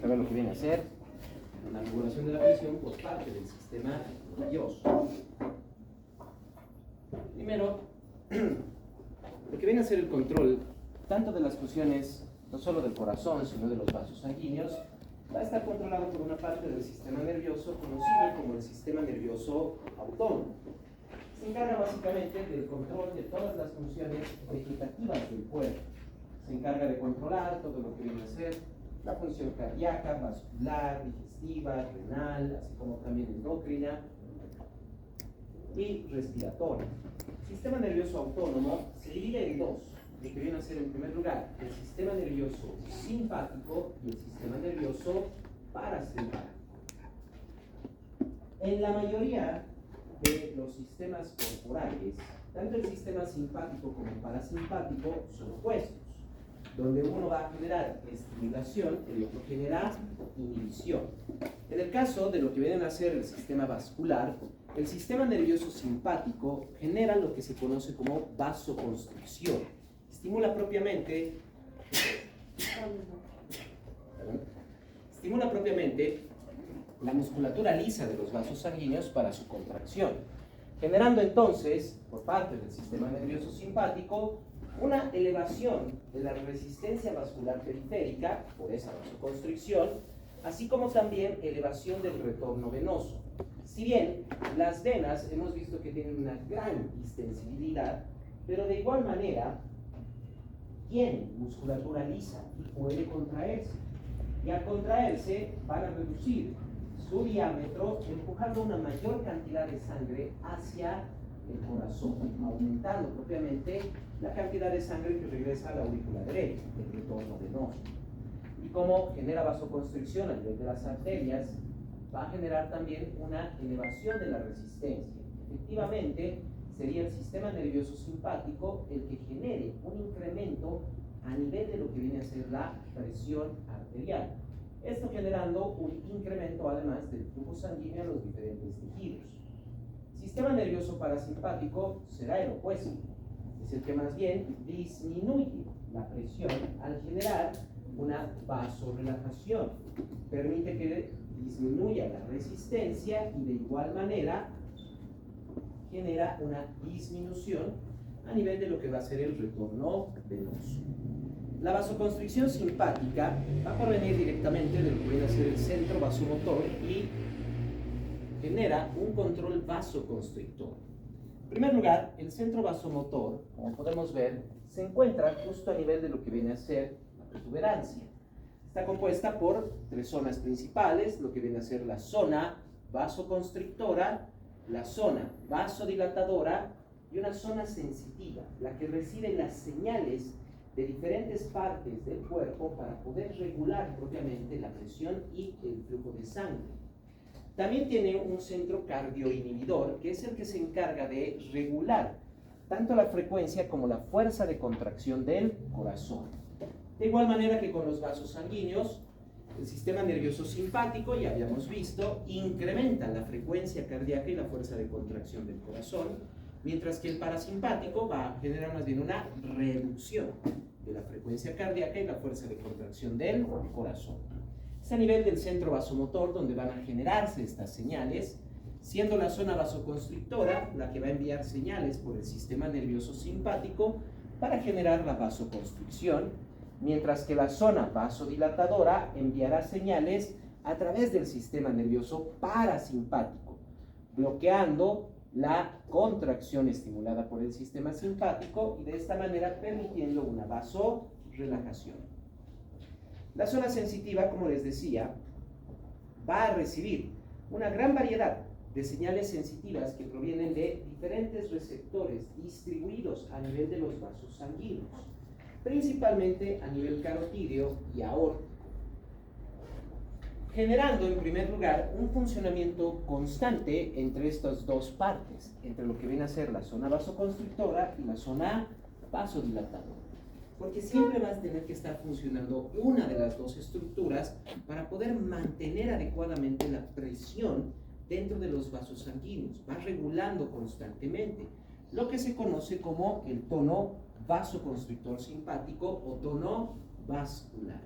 a ver lo que viene a ser la regulación de la presión por parte del sistema nervioso. Primero, lo que viene a ser el control tanto de las funciones, no solo del corazón, sino de los vasos sanguíneos, va a estar controlado por una parte del sistema nervioso conocido como el sistema nervioso autónomo. Se encarga básicamente del control de todas las funciones vegetativas del cuerpo. Se encarga de controlar todo lo que viene a ser la función cardíaca, vascular, digestiva, renal, así como también endocrina y respiratoria. El sistema nervioso autónomo se divide en dos, lo que viene a ser en primer lugar el sistema nervioso simpático y el sistema nervioso parasimpático. En la mayoría de los sistemas corporales, tanto el sistema simpático como el parasimpático son opuestos, donde uno va a generar estimulación y el otro genera inhibición. En el caso de lo que viene a ser el sistema vascular, el sistema nervioso simpático genera lo que se conoce como vasoconstricción. Estimula propiamente la musculatura lisa de los vasos sanguíneos para su contracción, generando entonces, por parte del sistema nervioso simpático, una elevación de la resistencia vascular periférica por esa vasoconstricción, así como también elevación del retorno venoso. Si bien las venas hemos visto que tienen una gran distensibilidad, pero de igual manera tienen musculatura lisa y puede contraerse. Y al contraerse van a reducir su diámetro, empujando una mayor cantidad de sangre hacia el corazón, aumentando propiamente la cantidad de sangre que regresa a la aurícula derecha, el retorno venoso. Y como genera vasoconstricción a nivel de las arterias, va a generar también una elevación de la resistencia. Efectivamente, sería el sistema nervioso simpático el que genere un incremento a nivel de lo que viene a ser la presión arterial. Esto generando un incremento además del flujo sanguíneo a los diferentes tejidos. Sistema nervioso parasimpático será el opuesto, es el que más bien disminuye la presión al generar una vasorelajación, permite que disminuya la resistencia y de igual manera genera una disminución a nivel de lo que va a ser el retorno venoso. La vasoconstricción simpática va a provenir directamente de lo que viene a ser el centro vasomotor y genera un control vasoconstrictor. En primer lugar, el centro vasomotor, como podemos ver, se encuentra justo a nivel de lo que viene a ser la protuberancia. Está compuesta por tres zonas principales, lo que viene a ser la zona vasoconstrictora, la zona vasodilatadora y una zona sensitiva, la que recibe las señales de diferentes partes del cuerpo para poder regular propiamente la presión y el flujo de sangre. También tiene un centro cardioinhibidor, que es el que se encarga de regular tanto la frecuencia como la fuerza de contracción del corazón. De igual manera que con los vasos sanguíneos, el sistema nervioso simpático, ya habíamos visto, incrementa la frecuencia cardíaca y la fuerza de contracción del corazón, mientras que el parasimpático va a generar más bien una reducción de la frecuencia cardíaca y la fuerza de contracción del corazón. Es a nivel del centro vasomotor donde van a generarse estas señales, siendo la zona vasoconstrictora la que va a enviar señales por el sistema nervioso simpático para generar la vasoconstricción, mientras que la zona vasodilatadora enviará señales a través del sistema nervioso parasimpático, bloqueando la contracción estimulada por el sistema simpático y de esta manera permitiendo una vasorelajación. La zona sensitiva, como les decía, va a recibir una gran variedad de señales sensitivas que provienen de diferentes receptores distribuidos a nivel de los vasos sanguíneos, principalmente a nivel carotídeo y aórtico, generando en primer lugar un funcionamiento constante entre estas dos partes, entre lo que viene a ser la zona vasoconstrictora y la zona vasodilatadora, porque siempre vas a tener que estar funcionando una de las dos estructuras para poder mantener adecuadamente la presión dentro de los vasos sanguíneos, va regulando constantemente lo que se conoce como el tono vasoconstrictor simpático o tono vascular.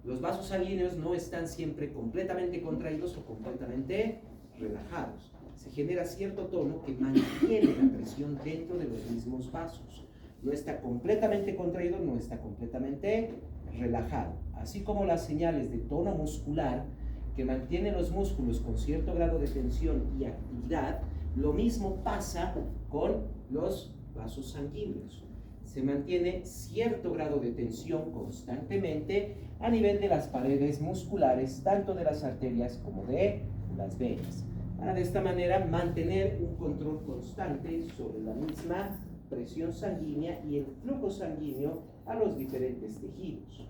los vasos sanguíneos no están siempre completamente contraídos o completamente relajados. Se genera cierto tono que mantiene la presión dentro de los mismos vasos. No está completamente contraído, no está completamente relajado. Así como las señales de tono muscular que mantienen los músculos con cierto grado de tensión y actividad, lo mismo pasa con los vasos sanguíneos. Se mantiene cierto grado de tensión constantemente a nivel de las paredes musculares, tanto de las arterias como de las venas, para de esta manera mantener un control constante sobre la misma presión sanguínea y el flujo sanguíneo a los diferentes tejidos.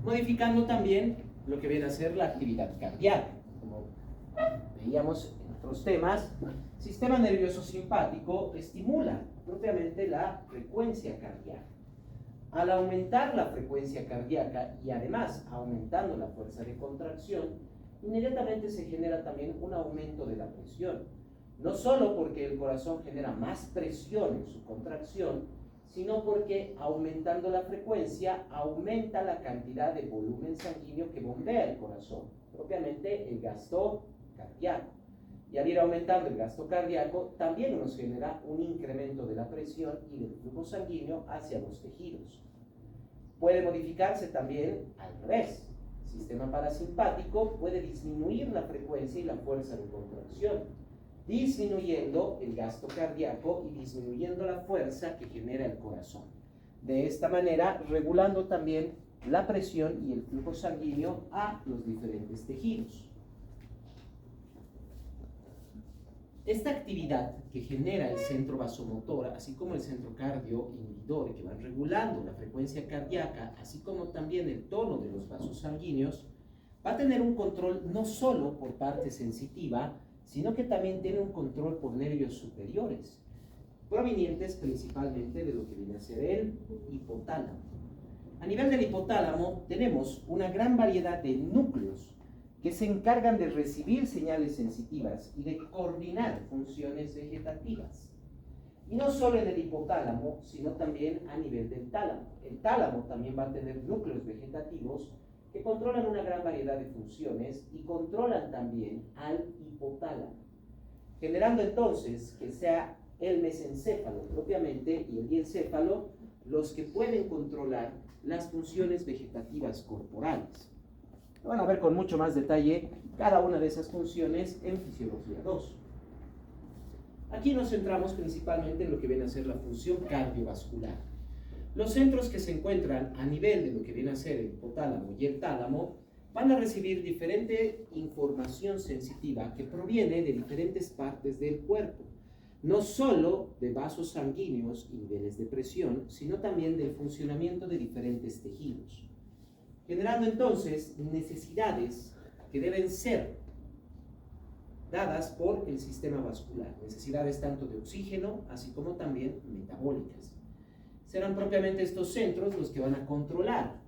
Modificando también lo que viene a ser la actividad cardíaca. Como veíamos en otros temas, el sistema nervioso simpático estimula propiamente la frecuencia cardíaca. Al aumentar la frecuencia cardíaca y además aumentando la fuerza de contracción, inmediatamente se genera también un aumento de la presión. No solo porque el corazón genera más presión en su contracción, sino porque aumentando la frecuencia aumenta la cantidad de volumen sanguíneo que bombea el corazón, propiamente el gasto cardíaco. Y al ir aumentando el gasto cardíaco, también nos genera un incremento de la presión y del flujo sanguíneo hacia los tejidos. Puede modificarse también al revés. El sistema parasimpático puede disminuir la frecuencia y la fuerza de contracción, disminuyendo el gasto cardíaco y disminuyendo la fuerza que genera el corazón. De esta manera, regulando también la presión y el flujo sanguíneo a los diferentes tejidos. Esta actividad que genera el centro vasomotor, así como el centro cardioinhibidor, que van regulando la frecuencia cardíaca, así como también el tono de los vasos sanguíneos, va a tener un control no solo por parte sensitiva, sino que también tiene un control por nervios superiores, provenientes principalmente de lo que viene a ser el hipotálamo. A nivel del hipotálamo tenemos una gran variedad de núcleos que se encargan de recibir señales sensitivas y de coordinar funciones vegetativas. Y no solo en el hipotálamo, sino también a nivel del tálamo. El tálamo también va a tener núcleos vegetativos que controlan una gran variedad de funciones y controlan también al hipotálamo, generando entonces que sea el mesencéfalo propiamente y el diencéfalo los que pueden controlar las funciones vegetativas corporales. Van a ver con mucho más detalle cada una de esas funciones en Fisiología 2. Aquí nos centramos principalmente en lo que viene a ser la función cardiovascular. Los centros que se encuentran a nivel de lo que viene a ser el hipotálamo y el tálamo van a recibir diferente información sensitiva que proviene de diferentes partes del cuerpo, no solo de vasos sanguíneos y niveles de presión, sino también del funcionamiento de diferentes tejidos, generando entonces necesidades que deben ser dadas por el sistema vascular, necesidades tanto de oxígeno, así como también metabólicas. Serán propiamente estos centros los que van a controlar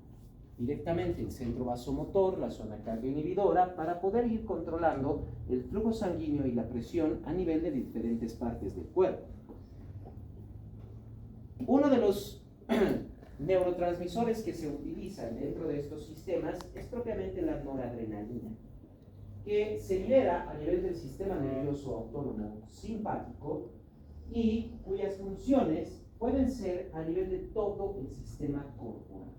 directamente el centro vasomotor, la zona cardioinhibidora, para poder ir controlando el flujo sanguíneo y la presión a nivel de diferentes partes del cuerpo. Uno de los neurotransmisores que se utilizan dentro de estos sistemas es propiamente la noradrenalina, que se libera a nivel del sistema nervioso autónomo simpático y cuyas funciones pueden ser a nivel de todo el sistema corporal.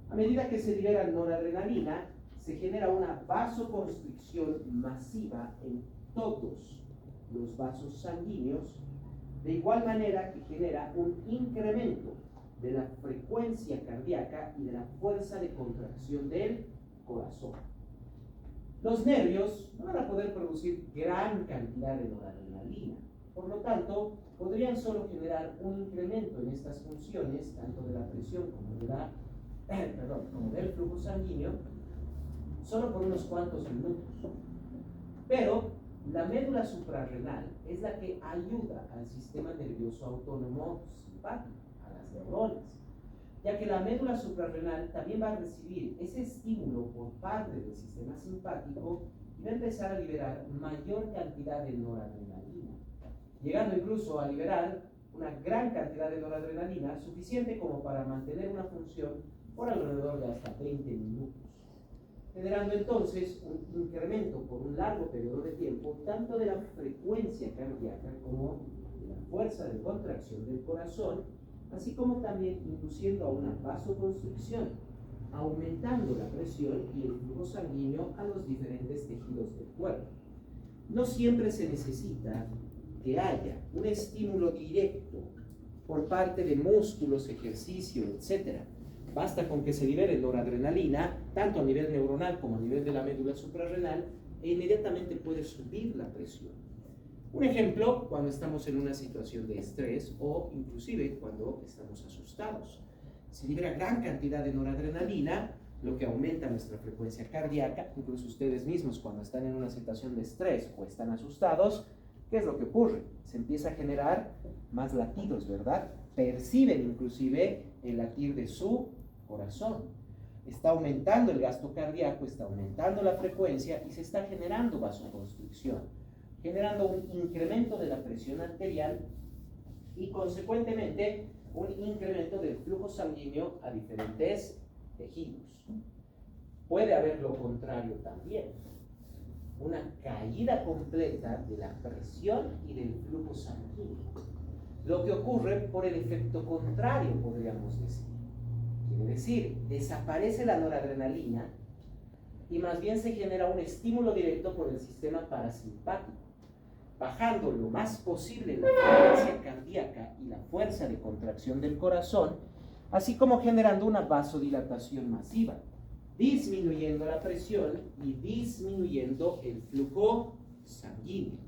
A medida que se libera noradrenalina, se genera una vasoconstricción masiva en todos los vasos sanguíneos, de igual manera que genera un incremento de la frecuencia cardíaca y de la fuerza de contracción del corazón. Los nervios no van a poder producir gran cantidad de noradrenalina, por lo tanto, podrían solo generar un incremento en estas funciones, tanto de la presión como del flujo sanguíneo, solo por unos cuantos minutos. Pero la médula suprarrenal es la que ayuda al sistema nervioso autónomo simpático, a las neuronas, ya que la médula suprarrenal también va a recibir ese estímulo por parte del sistema simpático y va a empezar a liberar mayor cantidad de noradrenalina, llegando incluso a liberar una gran cantidad de noradrenalina, suficiente como para mantener una función por alrededor de hasta 20 minutos, generando entonces un incremento por un largo periodo de tiempo tanto de la frecuencia cardíaca como de la fuerza de contracción del corazón, así como también induciendo a una vasoconstricción, aumentando la presión y el flujo sanguíneo a los diferentes tejidos del cuerpo. No siempre se necesita que haya un estímulo directo por parte de músculos, ejercicio, etc. Basta con que se libere noradrenalina, tanto a nivel neuronal como a nivel de la médula suprarrenal, e inmediatamente puede subir la presión. Un ejemplo, cuando estamos en una situación de estrés o inclusive cuando estamos asustados. Se libera gran cantidad de noradrenalina, lo que aumenta nuestra frecuencia cardíaca. Incluso ustedes mismos, cuando están en una situación de estrés o están asustados, ¿qué es lo que ocurre? Se empieza a generar más latidos, ¿verdad? Perciben inclusive el latir de su corazón. Está aumentando el gasto cardíaco, está aumentando la frecuencia y se está generando vasoconstricción, generando un incremento de la presión arterial y consecuentemente un incremento del flujo sanguíneo a diferentes tejidos. Puede haber lo contrario también, una caída completa de la presión y del flujo sanguíneo. Lo que ocurre por el efecto contrario, podríamos decir. Quiere decir, desaparece la noradrenalina y más bien se genera un estímulo directo por el sistema parasimpático, bajando lo más posible la frecuencia cardíaca y la fuerza de contracción del corazón, así como generando una vasodilatación masiva, disminuyendo la presión y disminuyendo el flujo sanguíneo.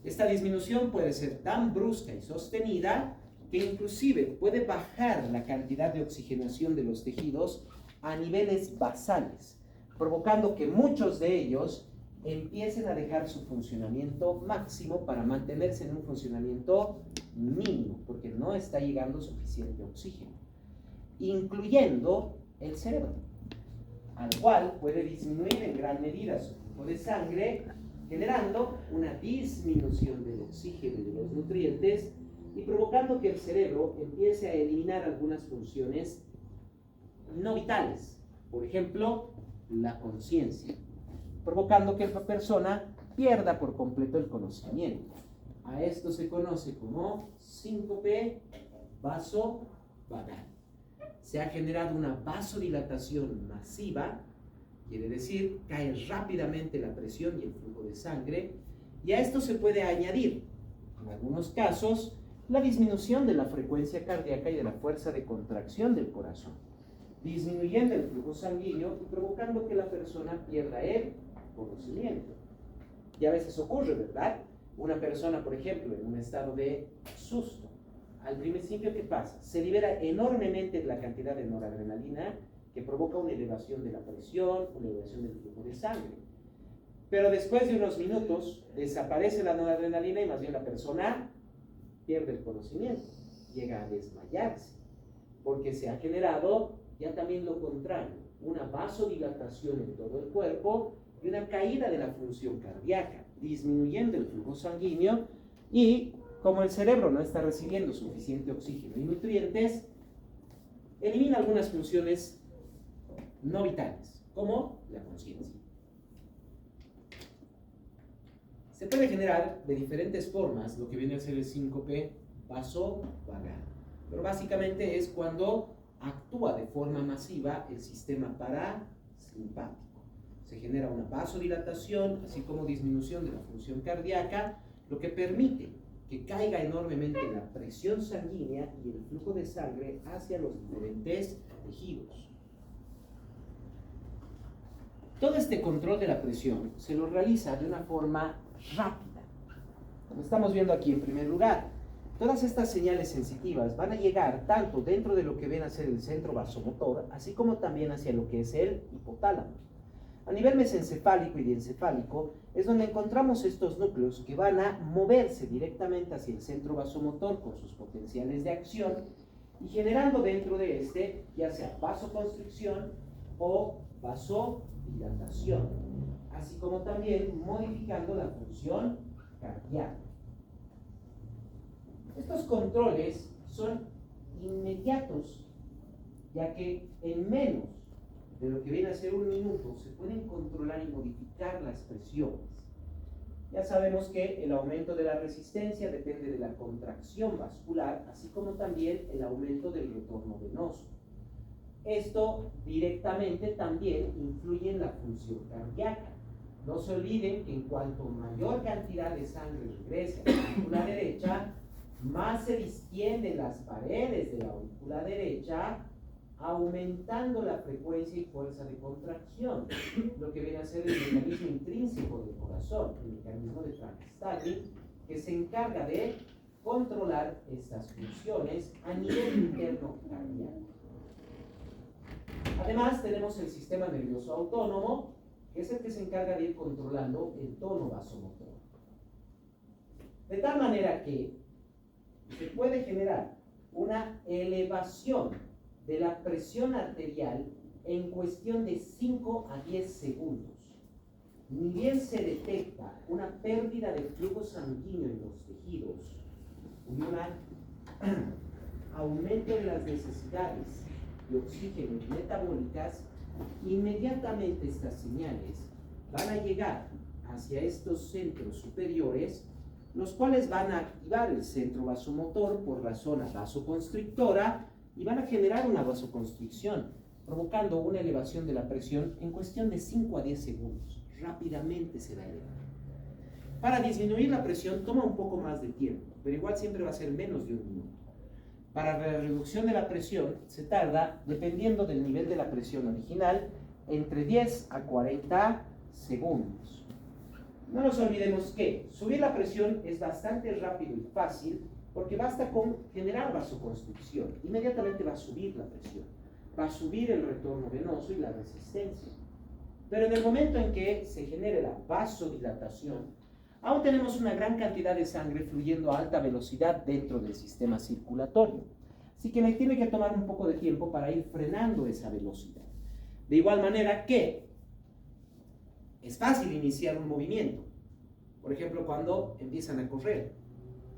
Esta disminución puede ser tan brusca y sostenida que inclusive puede bajar la cantidad de oxigenación de los tejidos a niveles basales, provocando que muchos de ellos empiecen a dejar su funcionamiento máximo para mantenerse en un funcionamiento mínimo, porque no está llegando suficiente oxígeno, incluyendo el cerebro, al cual puede disminuir en gran medida su flujo de sangre, generando una disminución del oxígeno y de los nutrientes y provocando que el cerebro empiece a eliminar algunas funciones no vitales, por ejemplo, la conciencia, provocando que la persona pierda por completo el conocimiento. A esto se conoce como síncope vasovagal. Se ha generado una vasodilatación masiva, quiere decir, cae rápidamente la presión y el flujo de sangre, y a esto se puede añadir, en algunos casos, la disminución de la frecuencia cardíaca y de la fuerza de contracción del corazón, disminuyendo el flujo sanguíneo y provocando que la persona pierda el conocimiento. Y a veces ocurre, ¿verdad? Una persona, por ejemplo, en un estado de susto, al principio, ¿qué pasa? Se libera enormemente la cantidad de noradrenalina que provoca una elevación de la presión, una elevación del flujo de sangre. Pero después de unos minutos desaparece la noradrenalina y más bien la persona pierde el conocimiento, llega a desmayarse, porque se ha generado ya también lo contrario, una vasodilatación en todo el cuerpo y una caída de la función cardíaca, disminuyendo el flujo sanguíneo y como el cerebro no está recibiendo suficiente oxígeno y nutrientes, elimina algunas funciones no vitales, como la conciencia. Se puede generar de diferentes formas lo que viene a ser el síncope vasovagal, pero básicamente es cuando actúa de forma masiva el sistema parasimpático. Se genera una vasodilatación, así como disminución de la función cardíaca, lo que permite que caiga enormemente la presión sanguínea y el flujo de sangre hacia los diferentes tejidos. Todo este control de la presión se lo realiza de una forma rápida. Como estamos viendo aquí en primer lugar, todas estas señales sensitivas van a llegar tanto dentro de lo que ven a ser el centro vasomotor, así como también hacia lo que es el hipotálamo. A nivel mesencefálico y diencefálico es donde encontramos estos núcleos que van a moverse directamente hacia el centro vasomotor con sus potenciales de acción y generando dentro de este ya sea vasoconstricción o vasodilatación, así como también modificando la función cardíaca. Estos controles son inmediatos ya que en menos de lo que viene a ser un minuto se pueden controlar y modificar las presiones. Ya sabemos que el aumento de la resistencia depende de la contracción vascular, así como también el aumento del retorno venoso. Esto directamente también influye en la función cardíaca. No se olviden que en cuanto mayor cantidad de sangre regrese a la aurícula derecha, más se distienden las paredes de la aurícula derecha, aumentando la frecuencia y fuerza de contracción, lo que viene a ser el mecanismo intrínseco del corazón, el mecanismo de Frank Starling, que se encarga de controlar estas funciones a nivel interno cardíaco. Además, tenemos el sistema nervioso autónomo, que es el que se encarga de ir controlando el tono vasomotor. De tal manera que se puede generar una elevación de la presión arterial en cuestión de 5 a 10 segundos. Ni bien se detecta una pérdida de flujo sanguíneo en los tejidos y un aumento de las necesidades de oxígeno y metabólicas, inmediatamente estas señales van a llegar hacia estos centros superiores, los cuales van a activar el centro vasomotor por la zona vasoconstrictora y van a generar una vasoconstricción, provocando una elevación de la presión en cuestión de 5 a 10 segundos. Rápidamente se va a elevar. Para disminuir la presión toma un poco más de tiempo, pero igual siempre va a ser menos de un minuto. Para la reducción de la presión se tarda, dependiendo del nivel de la presión original, entre 10 a 40 segundos. No nos olvidemos que subir la presión es bastante rápido y fácil porque basta con generar vasoconstricción. Inmediatamente va a subir la presión, va a subir el retorno venoso y la resistencia. Pero en el momento en que se genere la vasodilatación, aún tenemos una gran cantidad de sangre fluyendo a alta velocidad dentro del sistema circulatorio. Así que le tiene que tomar un poco de tiempo para ir frenando esa velocidad. De igual manera que es fácil iniciar un movimiento. Por ejemplo, cuando empiezan a correr.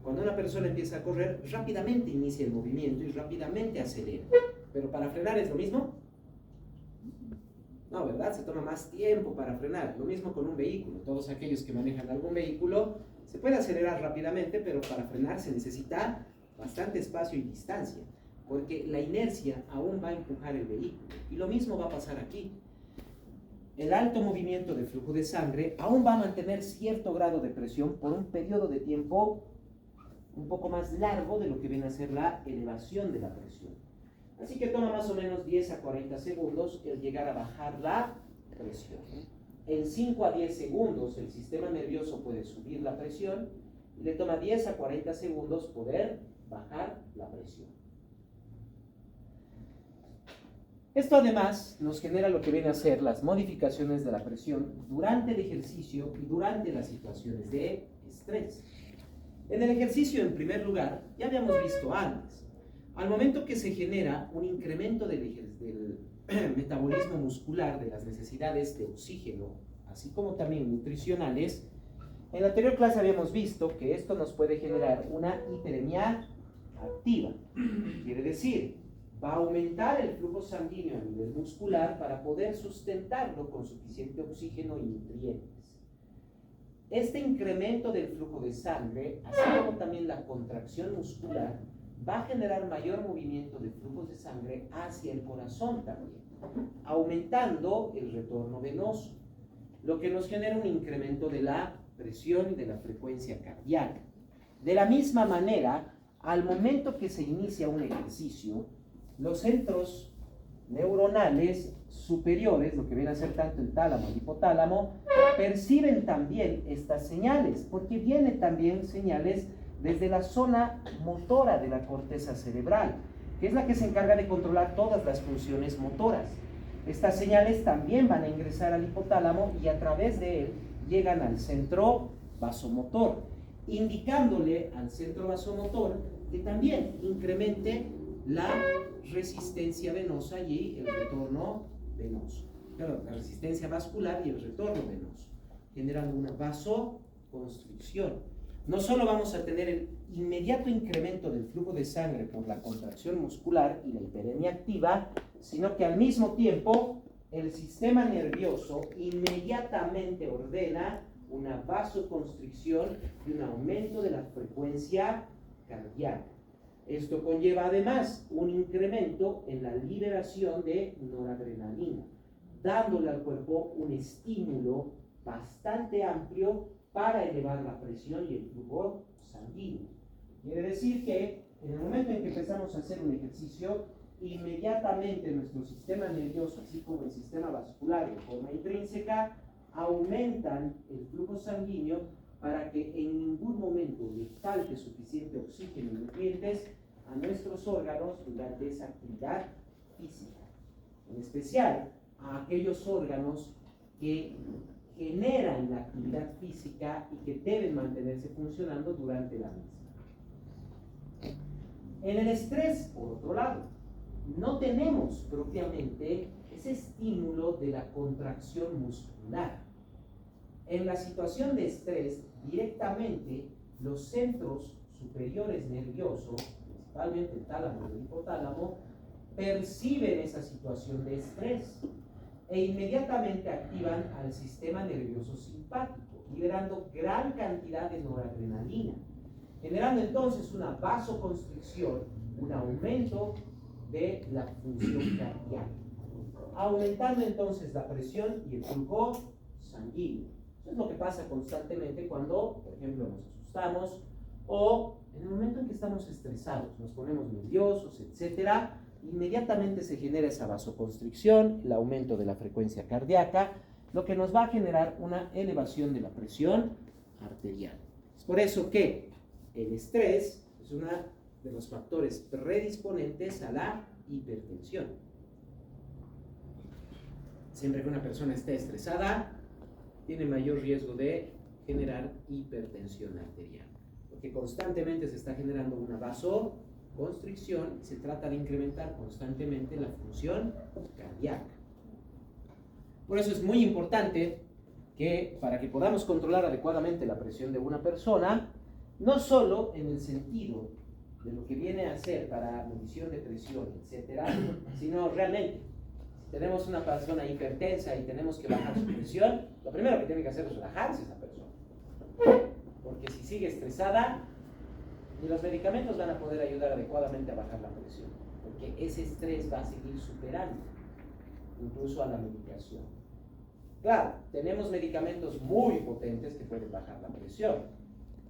Cuando una persona empieza a correr, rápidamente inicia el movimiento y rápidamente acelera. Pero para frenar es lo mismo. No, ¿verdad? Se toma más tiempo para frenar. Lo mismo con un vehículo. Todos aquellos que manejan algún vehículo, se puede acelerar rápidamente, pero para frenar se necesita bastante espacio y distancia, porque la inercia aún va a empujar el vehículo. Y lo mismo va a pasar aquí. El alto movimiento de flujo de sangre aún va a mantener cierto grado de presión por un periodo de tiempo un poco más largo de lo que viene a ser la elevación de la presión. Así que toma más o menos 10 a 40 segundos el llegar a bajar la presión. En 5 a 10 segundos el sistema nervioso puede subir la presión y le toma 10 a 40 segundos poder bajar la presión. Esto además nos genera lo que viene a ser las modificaciones de la presión durante el ejercicio y durante las situaciones de estrés. En el ejercicio, en primer lugar, ya habíamos visto antes, al momento que se genera un incremento del metabolismo muscular, de las necesidades de oxígeno, así como también nutricionales, en la anterior clase habíamos visto que esto nos puede generar una hiperemia activa. Quiere decir, va a aumentar el flujo sanguíneo a nivel muscular para poder sustentarlo con suficiente oxígeno y nutrientes. Este incremento del flujo de sangre, así como también la contracción muscular, va a generar mayor movimiento de flujos de sangre hacia el corazón también, aumentando el retorno venoso, lo que nos genera un incremento de la presión y de la frecuencia cardíaca. De la misma manera, al momento que se inicia un ejercicio, los centros neuronales superiores, lo que viene a ser tanto el tálamo y el hipotálamo, perciben también estas señales, porque vienen también señales desde la zona motora de la corteza cerebral, que es la que se encarga de controlar todas las funciones motoras. Estas señales también van a ingresar al hipotálamo y a través de él llegan al centro vasomotor, indicándole al centro vasomotor que también incremente la resistencia venosa y el retorno venoso. Claro, la resistencia vascular y el retorno venoso, generando una vasoconstricción. no solo vamos a tener el inmediato incremento del flujo de sangre por la contracción muscular y la hiperemia activa, sino que al mismo tiempo el sistema nervioso inmediatamente ordena una vasoconstricción y un aumento de la frecuencia cardíaca. Esto conlleva además un incremento en la liberación de noradrenalina, dándole al cuerpo un estímulo bastante amplio para elevar la presión y el flujo sanguíneo. Quiere decir que en el momento en que empezamos a hacer un ejercicio, inmediatamente nuestro sistema nervioso, así como el sistema vascular de forma intrínseca, aumentan el flujo sanguíneo para que en ningún momento le falte suficiente oxígeno y nutrientes a nuestros órganos durante esa actividad física. En especial a aquellos órganos que generan la actividad física y que deben mantenerse funcionando durante la misma. En el estrés, por otro lado, no tenemos propiamente ese estímulo de la contracción muscular. En la situación de estrés, directamente los centros superiores nerviosos, principalmente el tálamo y el hipotálamo, perciben esa situación de estrés e inmediatamente activan al sistema nervioso simpático, liberando gran cantidad de noradrenalina, generando entonces una vasoconstricción, un aumento de la función cardíaca, aumentando entonces la presión y el flujo sanguíneo. Eso es lo que pasa constantemente cuando, por ejemplo, nos asustamos o en el momento en que estamos estresados, nos ponemos nerviosos, etc. Inmediatamente se genera esa vasoconstricción, el aumento de la frecuencia cardíaca, lo que nos va a generar una elevación de la presión arterial. Es por eso que el estrés es uno de los factores predisponentes a la hipertensión. Siempre que una persona esté estresada, tiene mayor riesgo de generar hipertensión arterial, porque constantemente se está generando una vasoconstricción y se trata de incrementar constantemente la función cardíaca. Por eso es muy importante que, para que podamos controlar adecuadamente la presión de una persona, no solo en el sentido de lo que viene a ser para medición de presión, etcétera, sino realmente, si tenemos una persona hipertensa y tenemos que bajar su presión, lo primero que tiene que hacer es relajarse esa persona, porque si sigue estresada, ni los medicamentos van a poder ayudar adecuadamente a bajar la presión, porque ese estrés va a seguir superando, incluso a la medicación. Claro, tenemos medicamentos muy potentes que pueden bajar la presión,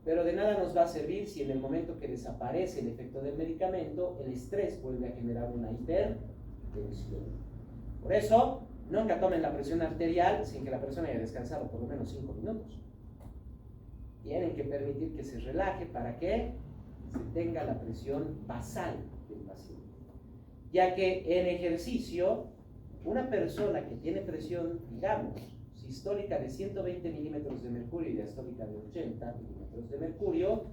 pero de nada nos va a servir si en el momento que desaparece el efecto del medicamento, el estrés vuelve a generar una hipertensión. Por eso, nunca tomen la presión arterial sin que la persona haya descansado por lo menos 5 minutos. Tienen que permitir que se relaje para que se tenga la presión basal del paciente. Ya que en ejercicio, una persona que tiene presión, digamos, sistólica de 120 milímetros de mercurio y diastólica de 80 milímetros de mercurio,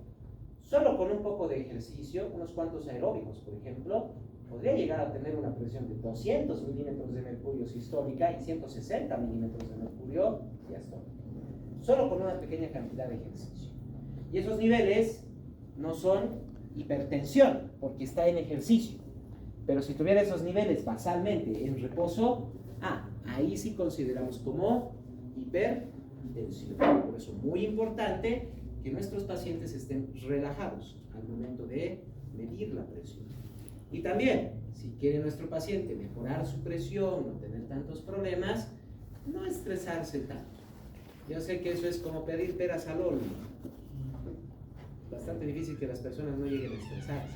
solo con un poco de ejercicio, unos cuantos aeróbicos, por ejemplo, podría llegar a tener una presión de 200 milímetros de mercurio sistólica y 160 milímetros de mercurio diastólica, solo con una pequeña cantidad de ejercicio. Y esos niveles no son hipertensión, porque está en ejercicio. Pero si tuviera esos niveles basalmente en reposo, ahí sí consideramos como hipertensión. Por eso es muy importante que nuestros pacientes estén relajados al momento de medir la presión. Y también, si quiere nuestro paciente mejorar su presión, no tener tantos problemas, no estresarse tanto. Yo sé que eso es como pedir peras al olmo. Bastante difícil que las personas no lleguen a estresarse.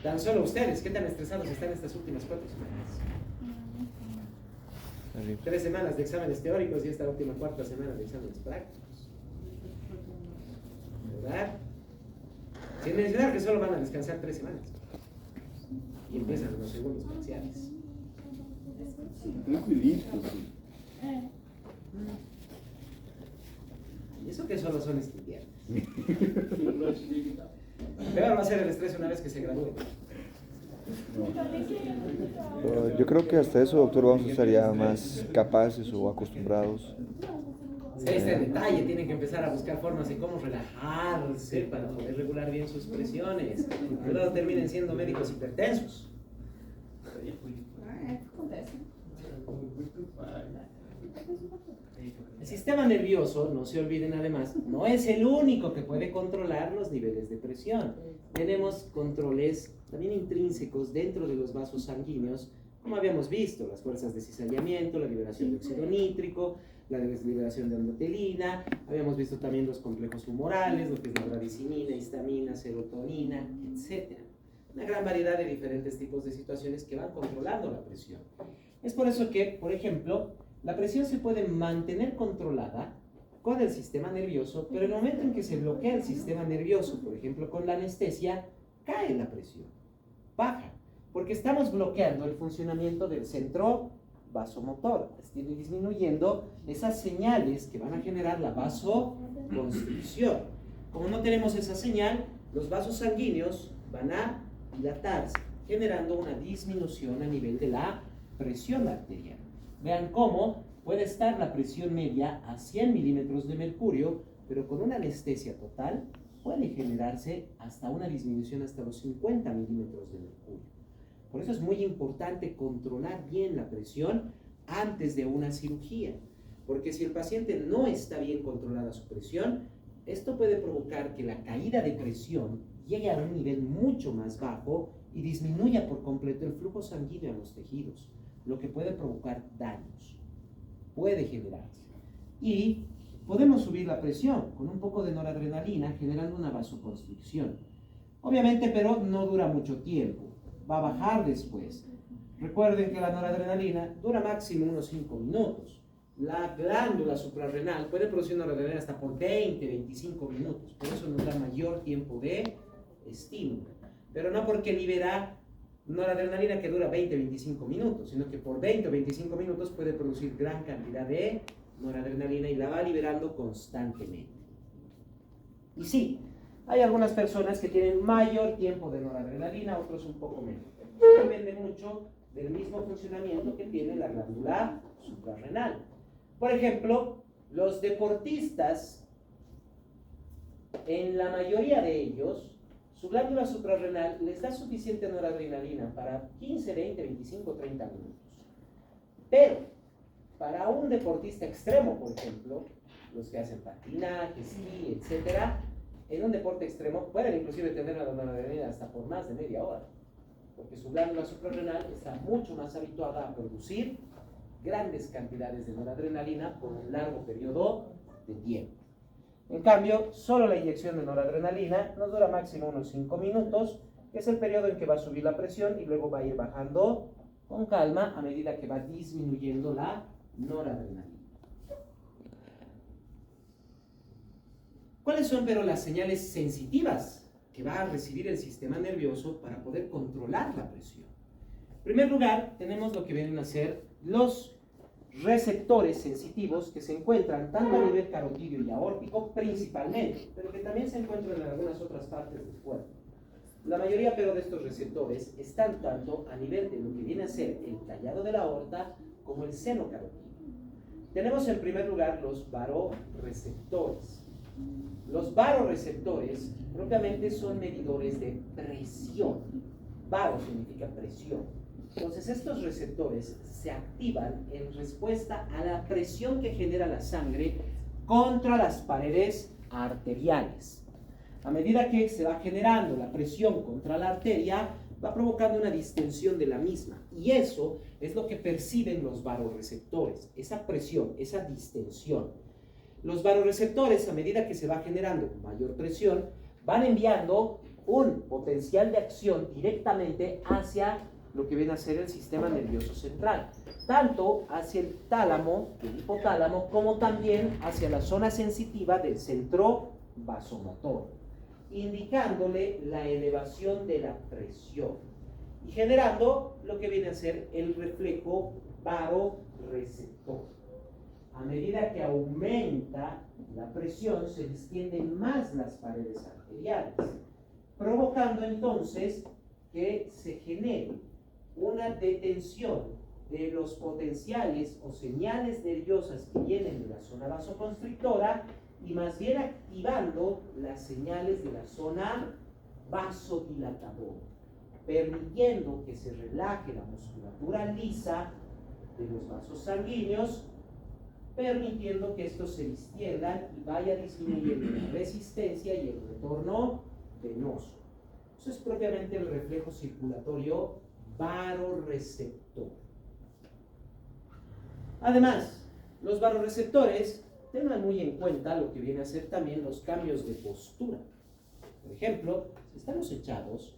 Tan solo ustedes, ¿qué tan estresados están estas últimas 4 semanas? 3 semanas de exámenes teóricos y esta última 4ª semana de exámenes prácticos. ¿Verdad? Sin mencionar que solo van a descansar 3 semanas. Y empiezan los segundos parciales. Y eso que solo son estudiantes. Peor va a ser el estrés una vez que se gradúen. Yo creo que hasta eso, doctor, vamos a estar ya más capaces o acostumbrados. Este es el detalle, tienen que empezar a buscar formas de cómo relajarse para poder regular bien sus presiones. Cuidado, terminen siendo médicos hipertensos. El sistema nervioso, no se olviden además, no es el único que puede controlar los niveles de presión. Tenemos controles también intrínsecos dentro de los vasos sanguíneos, como habíamos visto, las fuerzas de cizallamiento, la liberación de óxido nítrico, la liberación de endotelina, habíamos visto también los complejos humorales, lo que es la bradicinina, histamina, serotonina, etc. Una gran variedad de diferentes tipos de situaciones que van controlando la presión. Es por eso que, por ejemplo, la presión se puede mantener controlada con el sistema nervioso, pero en el momento en que se bloquea el sistema nervioso, por ejemplo con la anestesia, cae la presión, baja, porque estamos bloqueando el funcionamiento del centro vasomotor, estoy disminuyendo esas señales que van a generar la vasoconstricción. Como no tenemos esa señal, los vasos sanguíneos van a dilatarse, generando una disminución a nivel de la presión arterial. Vean cómo puede estar la presión media a 100 milímetros de mercurio, pero con una anestesia total puede generarse hasta una disminución hasta los 50 milímetros de mercurio. Por eso es muy importante controlar bien la presión antes de una cirugía, porque si el paciente no está bien controlada su presión, esto puede provocar que la caída de presión llegue a un nivel mucho más bajo y disminuya por completo el flujo sanguíneo a los tejidos, lo que puede provocar daños, puede generarse. Y podemos subir la presión con un poco de noradrenalina generando una vasoconstricción. Obviamente, pero no dura mucho tiempo, va a bajar después. Recuerden que la noradrenalina dura máximo unos 5 minutos. La glándula suprarrenal puede producir noradrenalina hasta por 20-25 minutos, por eso nos da mayor tiempo de estímulo. Pero no porque libera noradrenalina que dura 20-25 minutos, sino que por 20 o 25 minutos puede producir gran cantidad de noradrenalina y la va liberando constantemente. Y sí, hay algunas personas que tienen mayor tiempo de noradrenalina, otros un poco menos. Depende mucho del mismo funcionamiento que tiene la glándula suprarrenal. Por ejemplo, los deportistas, en la mayoría de ellos, su glándula suprarrenal les da suficiente noradrenalina para 15, 20, 25, 30 minutos. Pero, para un deportista extremo, por ejemplo, los que hacen patinaje, esquí, etc., en un deporte extremo pueden inclusive tener la noradrenalina hasta por más de media hora, porque su glándula suprarrenal está mucho más habituada a producir grandes cantidades de noradrenalina por un largo periodo de tiempo. En cambio, solo la inyección de noradrenalina nos dura máximo unos 5 minutos, que es el periodo en que va a subir la presión y luego va a ir bajando con calma a medida que va disminuyendo la noradrenalina. ¿Cuáles son, pero, las señales sensitivas que va a recibir el sistema nervioso para poder controlar la presión? En primer lugar, tenemos lo que vienen a ser los receptores sensitivos que se encuentran tanto a nivel carotídeo y aórtico principalmente, pero que también se encuentran en algunas otras partes del cuerpo. La mayoría, pero, de estos receptores están tanto a nivel de lo que viene a ser el tallado de la aorta como el seno carotídeo. Tenemos en primer lugar los baroreceptores. Los baroreceptores propiamente son medidores de presión. Baro significa presión. Entonces estos receptores se activan en respuesta a la presión que genera la sangre contra las paredes arteriales. A medida que se va generando la presión contra la arteria, va provocando una distensión de la misma. Y eso es lo que perciben los baroreceptores, esa presión, esa distensión. Los baroreceptores, a medida que se va generando mayor presión, van enviando un potencial de acción directamente hacia lo que viene a ser el sistema nervioso central, tanto hacia el tálamo, el hipotálamo, como también hacia la zona sensitiva del centro vasomotor, indicándole la elevación de la presión y generando lo que viene a ser el reflejo baroreceptor. A medida que aumenta la presión, se distienden más las paredes arteriales, provocando entonces que se genere una detención de los potenciales o señales nerviosas que vienen de la zona vasoconstrictora y más bien activando las señales de la zona vasodilatadora, permitiendo que se relaje la musculatura lisa de los vasos sanguíneos, permitiendo que estos se distiendan y vaya disminuyendo la resistencia y el retorno venoso. Eso es propiamente el reflejo circulatorio varoreceptor. Además, los varoreceptores tengan muy en cuenta lo que viene a ser también los cambios de postura. Por ejemplo, si estamos echados,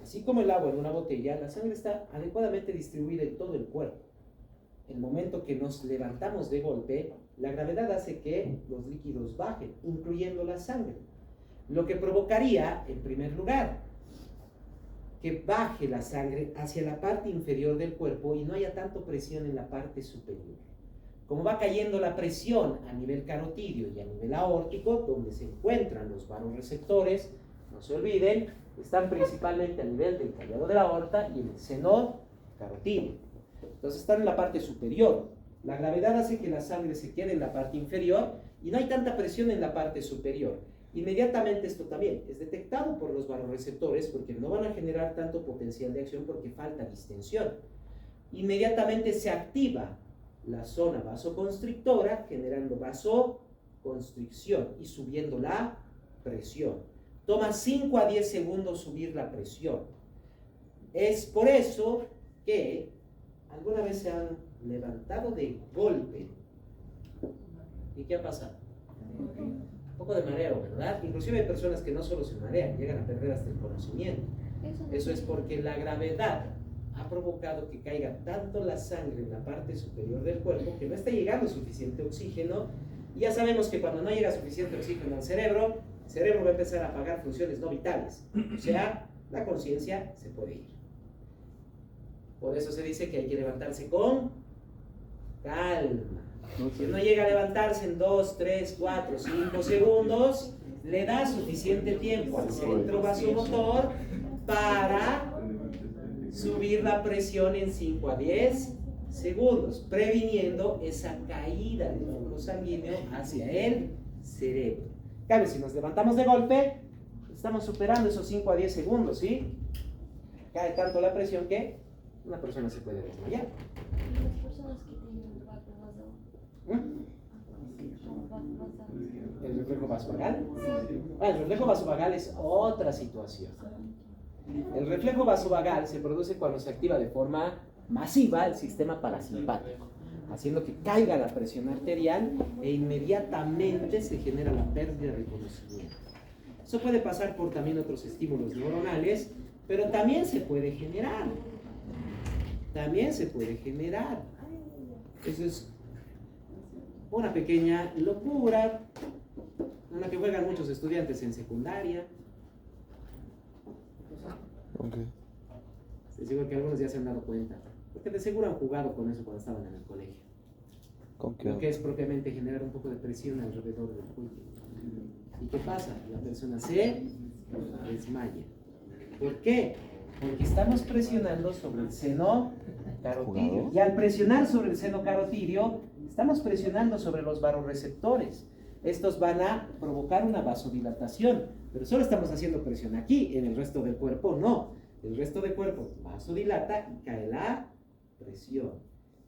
así como el agua en una botella, la sangre está adecuadamente distribuida en todo el cuerpo. El momento que nos levantamos de golpe, la gravedad hace que los líquidos bajen, incluyendo la sangre. Lo que provocaría, en primer lugar, que baje la sangre hacia la parte inferior del cuerpo y no haya tanto presión en la parte superior. Como va cayendo la presión a nivel carotidio y a nivel aórtico, donde se encuentran los varoreceptores, no se olviden, están principalmente a nivel del callado de la aorta y en el seno carotidio. Entonces están en la parte superior. La gravedad hace que la sangre se quede en la parte inferior y no hay tanta presión en la parte superior. Inmediatamente esto también es detectado por los varoreceptores porque no van a generar tanto potencial de acción porque falta distensión. Inmediatamente se activa la zona vasoconstrictora generando vasoconstricción y subiendo la presión. Toma 5 a 10 segundos subir la presión. Es por eso que alguna vez se han levantado de golpe. ¿Y qué ha pasado? Un poco de mareo, ¿verdad? Inclusive hay personas que no solo se marean, llegan a perder hasta el conocimiento. Eso es porque la gravedad ha provocado que caiga tanto la sangre en la parte superior del cuerpo que no está llegando suficiente oxígeno. Y ya sabemos que cuando no llega suficiente oxígeno al cerebro, el cerebro va a empezar a apagar funciones no vitales. O sea, la conciencia se puede ir. Por eso se dice que hay que levantarse con calma. Si uno llega a levantarse en 2, 3, 4, 5 segundos, le da suficiente tiempo al centro vasomotor para subir la presión en 5 a 10 segundos, previniendo esa caída del flujo sanguíneo hacia el cerebro. Claro, si nos levantamos de golpe, estamos superando esos 5 a 10 segundos, ¿sí? Cae tanto la presión que una persona se puede desmayar. ¿Y las personas que tienen bajo ¿El reflejo vasovagal? Bueno, el reflejo vasovagal es otra situación. El reflejo vasovagal se produce cuando se activa de forma masiva el sistema parasimpático, haciendo que caiga la presión arterial e inmediatamente se genera la pérdida de conocimiento. Eso puede pasar por también otros estímulos neuronales, pero también se puede generar. Eso es una pequeña locura, en la que juegan muchos estudiantes en secundaria. Okay. Estoy seguro que algunos ya se han dado cuenta, porque de seguro han jugado con eso cuando estaban en el colegio. ¿Con qué? Lo que es propiamente generar un poco de presión alrededor del cuello. ¿Y qué pasa? La persona se desmaya. ¿Por qué? Porque estamos presionando sobre el seno carotidio. Y al presionar sobre el seno carotidio, estamos presionando sobre los varoreceptores. Estos van a provocar una vasodilatación, pero solo estamos haciendo presión aquí, en el resto del cuerpo no. El resto del cuerpo vasodilata y cae la presión,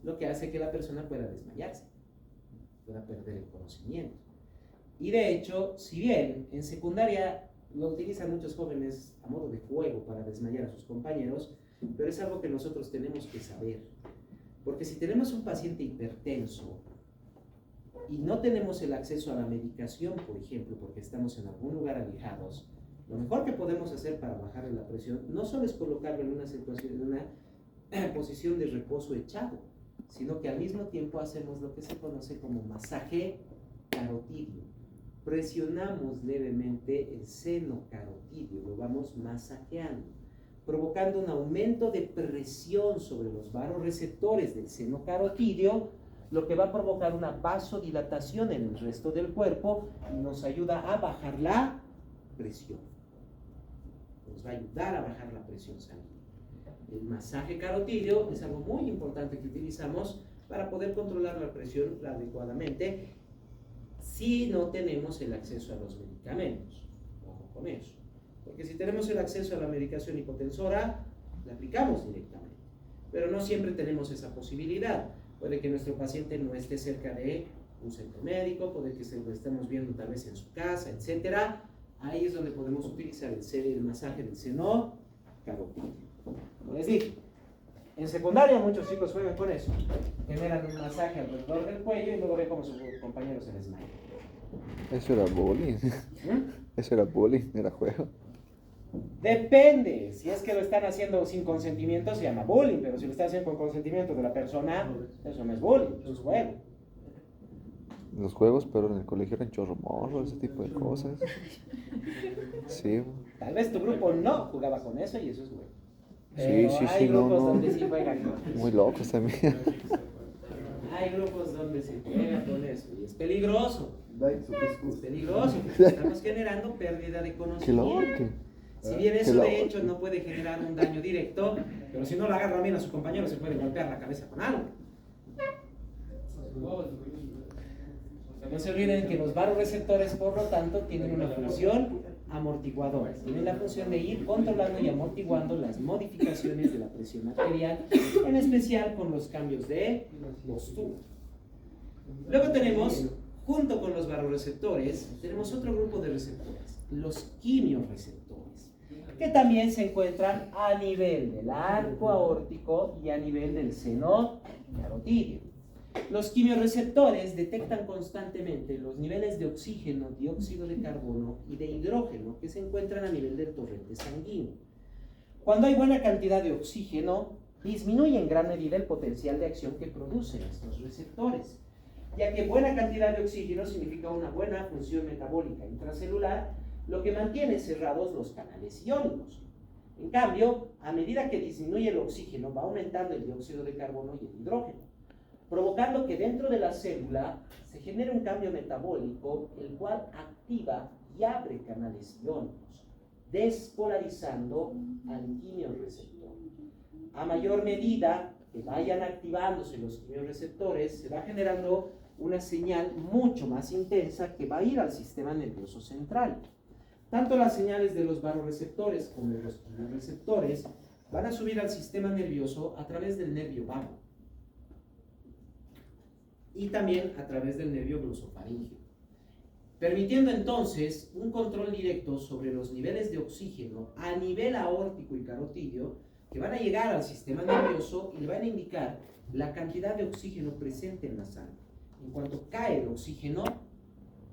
lo que hace que la persona pueda desmayarse, pueda perder el conocimiento. Y de hecho, si bien en secundaria lo utilizan muchos jóvenes a modo de juego para desmayar a sus compañeros, pero es algo que nosotros tenemos que saber. Porque si tenemos un paciente hipertenso y no tenemos el acceso a la medicación, por ejemplo, porque estamos en algún lugar alejados, lo mejor que podemos hacer para bajarle la presión no solo es colocarlo en una situación, en una posición de reposo echado, sino que al mismo tiempo hacemos lo que se conoce como masaje carotidio. Presionamos levemente el seno carotidio, lo vamos masajeando, provocando un aumento de presión sobre los varoreceptores del seno carotidio, lo que va a provocar una vasodilatación en el resto del cuerpo y nos ayuda a bajar la presión. Nos va a ayudar a bajar la presión sanguínea. El masaje carotídeo es algo muy importante que utilizamos para poder controlar la presión adecuadamente si no tenemos el acceso a los medicamentos. Ojo con eso. Porque si tenemos el acceso a la medicación hipotensora, la aplicamos directamente. Pero no siempre tenemos esa posibilidad. Puede que nuestro paciente no esté cerca de un centro médico, puede que lo estemos viendo tal vez en su casa, etc. Ahí es donde podemos utilizar el masaje del seno carotídeo. Como les dije, en secundaria muchos chicos juegan con eso. Generan un masaje alrededor del cuello y luego ven cómo sus compañeros se desmayan. Eso era bullying. Eso era bullying, era juego. Depende, si es que lo están haciendo sin consentimiento se llama bullying, pero si lo están haciendo con consentimiento de la persona, eso no es bullying, eso es juego. Los juegos, pero en el colegio eran chorromorros, ese tipo de cosas. Sí. Tal vez tu grupo no jugaba con eso y eso es bueno. Sí, Hay grupos no. donde sí juegan con eso. Muy locos también. Hay grupos donde se juega con eso y es peligroso. Es peligroso porque estamos generando pérdida de Qué conocimiento. loco. Si bien Qué eso loco. de hecho no puede generar un daño directo, pero si no lo agarra bien a su compañero se puede golpear la cabeza con algo. No se olviden que los varoreceptores, por lo tanto, tienen una función amortiguadora. Tienen la función de ir controlando y amortiguando las modificaciones de la presión arterial, en especial con los cambios de postura. Luego tenemos, junto con los varoreceptores, tenemos otro grupo de receptores, los quimiorreceptores, que también se encuentran a nivel del arco aórtico y a nivel del seno carotídeo. Los quimiorreceptores detectan constantemente los niveles de oxígeno, dióxido de carbono y de hidrógeno que se encuentran a nivel del torrente sanguíneo. Cuando hay buena cantidad de oxígeno, disminuye en gran medida el potencial de acción que producen estos receptores, ya que buena cantidad de oxígeno significa una buena función metabólica intracelular, lo que mantiene cerrados los canales iónicos. En cambio, a medida que disminuye el oxígeno, va aumentando el dióxido de carbono y el hidrógeno, provocando que dentro de la célula se genere un cambio metabólico, el cual activa y abre canales iónicos, despolarizando al quimiorreceptor. A mayor medida que vayan activándose los quimiorreceptores, se va generando una señal mucho más intensa que va a ir al sistema nervioso central. Tanto las señales de los varoreceptores como de los quimiorreceptores van a subir al sistema nervioso a través del nervio vago y también a través del nervio glosofaríngeo, permitiendo entonces un control directo sobre los niveles de oxígeno a nivel aórtico y carotídeo que van a llegar al sistema nervioso y le van a indicar la cantidad de oxígeno presente en la sangre. En cuanto cae el oxígeno,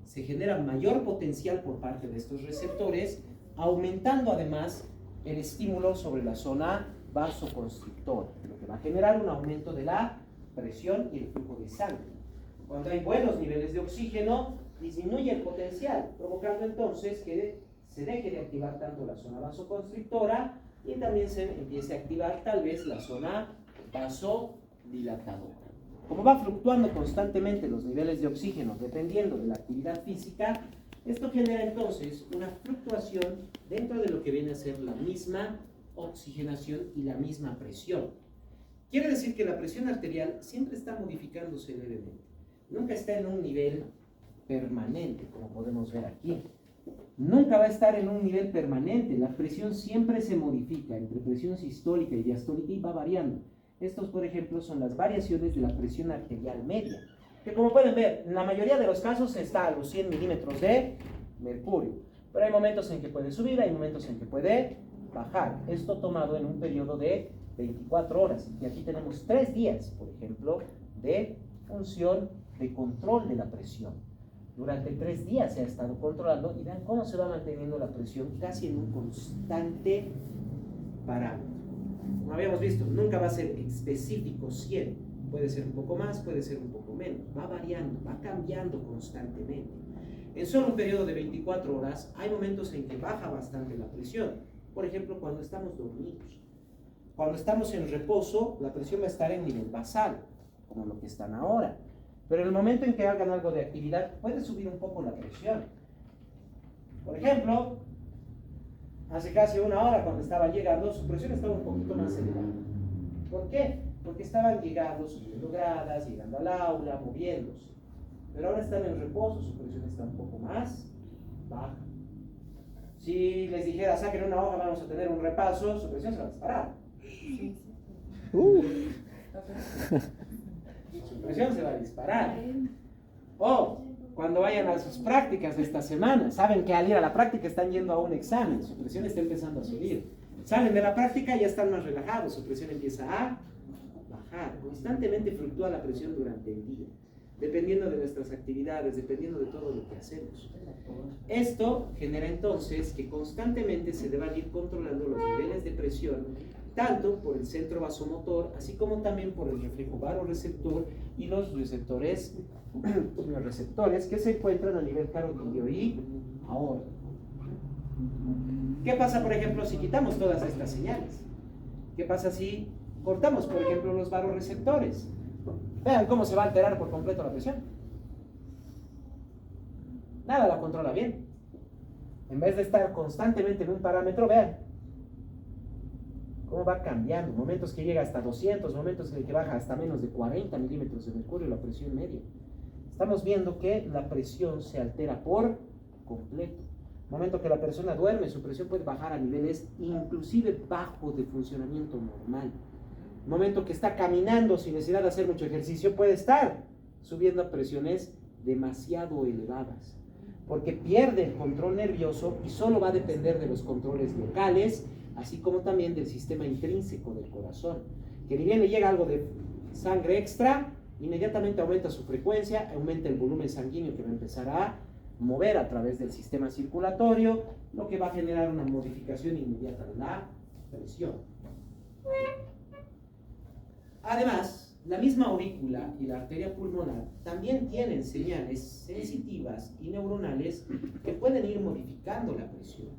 se genera mayor potencial por parte de estos receptores, aumentando además el estímulo sobre la zona vasoconstrictora, lo que va a generar un aumento de la presión y el flujo de sangre. Cuando hay buenos niveles de oxígeno, disminuye el potencial, provocando entonces que se deje de activar tanto la zona vasoconstrictora y también se empiece a activar tal vez la zona vasodilatadora. Como va fluctuando constantemente los niveles de oxígeno dependiendo de la actividad física, esto genera entonces una fluctuación dentro de lo que viene a ser la misma oxigenación y la misma presión. Quiere decir que la presión arterial siempre está modificándose levemente. Nunca está en un nivel permanente, como podemos ver aquí. Nunca va a estar en un nivel permanente. La presión siempre se modifica entre presión sistólica y diastólica y va variando. Estos, por ejemplo, son las variaciones de la presión arterial media, que como pueden ver, en la mayoría de los casos está a los 100 milímetros de mercurio. Pero hay momentos en que puede subir, hay momentos en que puede bajar. Esto tomado en un periodo de 24 horas. Y aquí tenemos 3 días, por ejemplo, de función de control de la presión. Durante 3 días se ha estado controlando y vean cómo se va manteniendo la presión casi en un constante parámetro. Como habíamos visto, nunca va a ser específico 100. Puede ser un poco más, puede ser un poco menos. Va variando, va cambiando constantemente. En solo un periodo de 24 horas hay momentos en que baja bastante la presión. Por ejemplo, cuando estamos dormidos. Cuando estamos en reposo, la presión va a estar en nivel basal, como lo que están ahora. Pero en el momento en que hagan algo de actividad, puede subir un poco la presión. Por ejemplo, hace casi una hora cuando estaban llegando, su presión estaba un poquito más elevada. ¿Por qué? Porque estaban llegando, subiendo gradas, llegando al aula, moviéndose. Pero ahora están en reposo, su presión está un poco más baja. Si les dijera, saquen una hoja, vamos a tener un repaso, su presión se va a disparar. Su presión se va a disparar. O cuando vayan a sus prácticas de esta semana, saben que al ir a la práctica están yendo a un examen, su presión está empezando a subir. Salen de la práctica y ya están más relajados, su presión empieza a bajar. Constantemente fluctúa la presión durante el día, dependiendo de nuestras actividades, dependiendo de todo lo que hacemos. Esto genera entonces que constantemente se deban ir controlando los niveles de presión, tanto por el centro vasomotor, así como también por el reflejo baroreceptor y los receptores que se encuentran a nivel carotídeo y aórtico. ¿Qué pasa, por ejemplo, si quitamos todas estas señales? ¿Qué pasa si cortamos, por ejemplo, los baroreceptores? Vean cómo se va a alterar por completo la presión. Nada la controla bien. En vez de estar constantemente en un parámetro, vean cómo va cambiando. Momentos que llega hasta 200, momentos en que baja hasta menos de 40 milímetros de mercurio la presión media. Estamos viendo que la presión se altera por completo. Momento que la persona duerme, su presión puede bajar a niveles inclusive bajos de funcionamiento normal. Momento que está caminando sin necesidad de hacer mucho ejercicio, puede estar subiendo a presiones demasiado elevadas, porque pierde el control nervioso y solo va a depender de los controles locales, así como también del sistema intrínseco del corazón, que ni bien le llega algo de sangre extra, inmediatamente aumenta su frecuencia, aumenta el volumen sanguíneo que va a empezar a mover a través del sistema circulatorio, lo que va a generar una modificación inmediata de la presión. Además, la misma aurícula y la arteria pulmonar también tienen señales sensitivas y neuronales que pueden ir modificando la presión.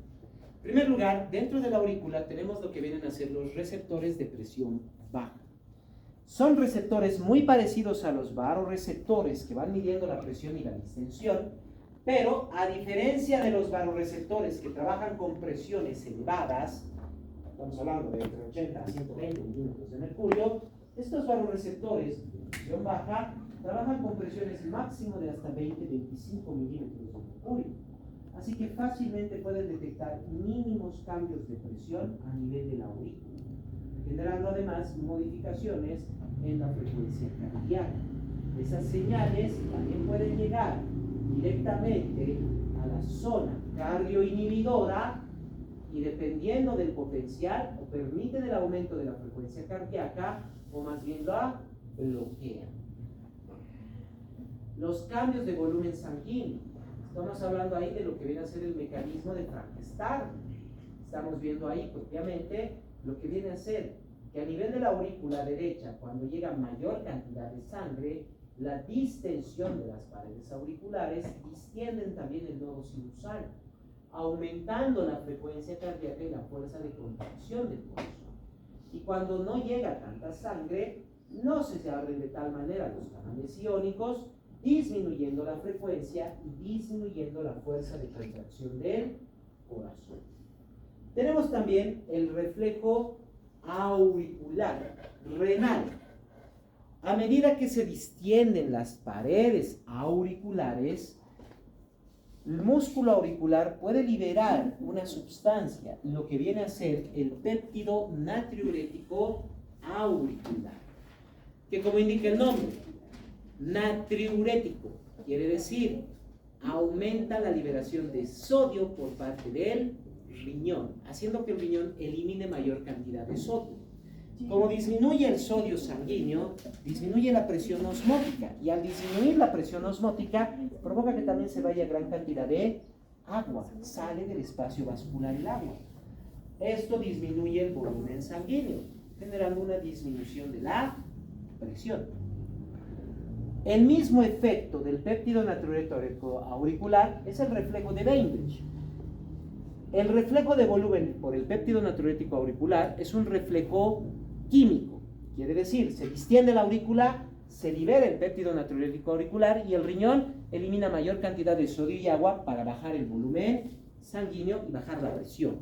En primer lugar, dentro de la aurícula tenemos lo que vienen a ser los receptores de presión baja. Son receptores muy parecidos a los baroreceptores que van midiendo la presión y la distensión, pero a diferencia de los baroreceptores que trabajan con presiones elevadas, estamos hablando de entre 80 a 120 milímetros de mercurio, estos baroreceptores de presión baja trabajan con presiones máximo de hasta 20-25 milímetros de mercurio. Así que fácilmente pueden detectar mínimos cambios de presión a nivel de la aurícula, generando además modificaciones en la frecuencia cardíaca. Esas señales también pueden llegar directamente a la zona cardioinhibidora y dependiendo del potencial o permiten el aumento de la frecuencia cardíaca o más bien la bloquean. Los cambios de volumen sanguíneo. Estamos hablando ahí de lo que viene a ser el mecanismo de Frankenstein. Estamos viendo ahí propiamente lo que viene a ser que a nivel de la aurícula derecha, cuando llega mayor cantidad de sangre, la distensión de las paredes auriculares distienden también el nodo sinusal, aumentando la frecuencia cardíaca y la fuerza de contracción del corazón. Y cuando no llega tanta sangre, no se abren de tal manera los canales iónicos, disminuyendo la frecuencia y disminuyendo la fuerza de contracción del corazón. Tenemos también el reflejo auricular renal. A medida que se distienden las paredes auriculares, el músculo auricular puede liberar una sustancia, lo que viene a ser el péptido natriurético auricular, que como indica el nombre, natriurético, quiere decir aumenta la liberación de sodio por parte del riñón, haciendo que el riñón elimine mayor cantidad de sodio. Como disminuye el sodio sanguíneo, disminuye la presión osmótica, y al disminuir la presión osmótica provoca que también se vaya gran cantidad de agua, sale del espacio vascular el agua. Esto disminuye el volumen sanguíneo, generando una disminución de la presión. El mismo efecto del péptido natriurético auricular es el reflejo de Bainbridge. El reflejo de volumen por el péptido natriurético auricular es un reflejo químico, quiere decir, se distiende la aurícula, se libera el péptido natriurético auricular y el riñón elimina mayor cantidad de sodio y agua para bajar el volumen sanguíneo y bajar la presión.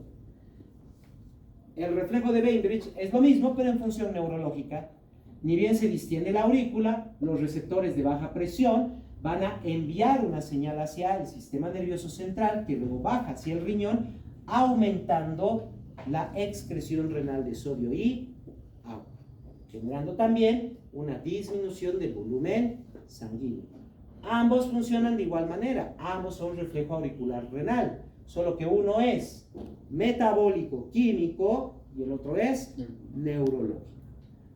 el reflejo de Bainbridge es lo mismo, pero en función neurológica. Ni bien se distiende la aurícula, los receptores de baja presión van a enviar una señal hacia el sistema nervioso central, que luego baja hacia el riñón, aumentando la excreción renal de sodio y agua, generando también una disminución del volumen sanguíneo. Ambos funcionan de igual manera, ambos son reflejo auricular renal, solo que uno es metabólico químico y el otro es neurológico.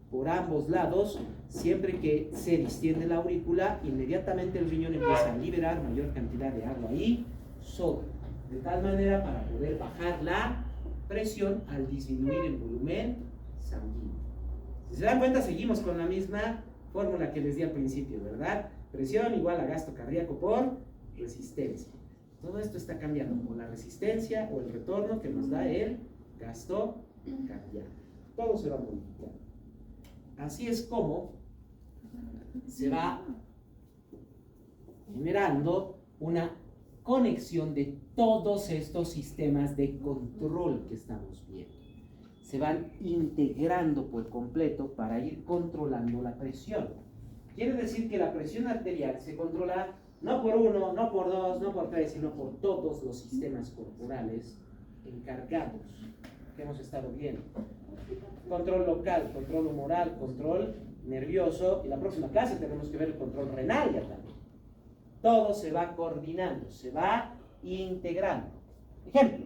Por ambos lados, siempre que se distiende la aurícula, inmediatamente el riñón empieza a liberar mayor cantidad de agua y sodio, de tal manera para poder bajar la presión al disminuir el volumen sanguíneo. Si se dan cuenta, seguimos con la misma fórmula que les di al principio, ¿verdad? Presión igual a gasto cardíaco por resistencia. Todo esto está cambiando por la resistencia o el retorno que nos da el gasto cardíaco. Todo se va modificando. Así es como se va generando una conexión de todos estos sistemas de control que estamos viendo. Se van integrando por completo para ir controlando la presión. Quiere decir que la presión arterial se controla no por uno, no por dos, no por tres, sino por todos los sistemas corporales encargados que hemos estado viendo. Control local, control humoral, control nervioso, y la próxima clase tenemos que ver el control renal ya también. Todo se va coordinando, se va integrando. Ejemplo,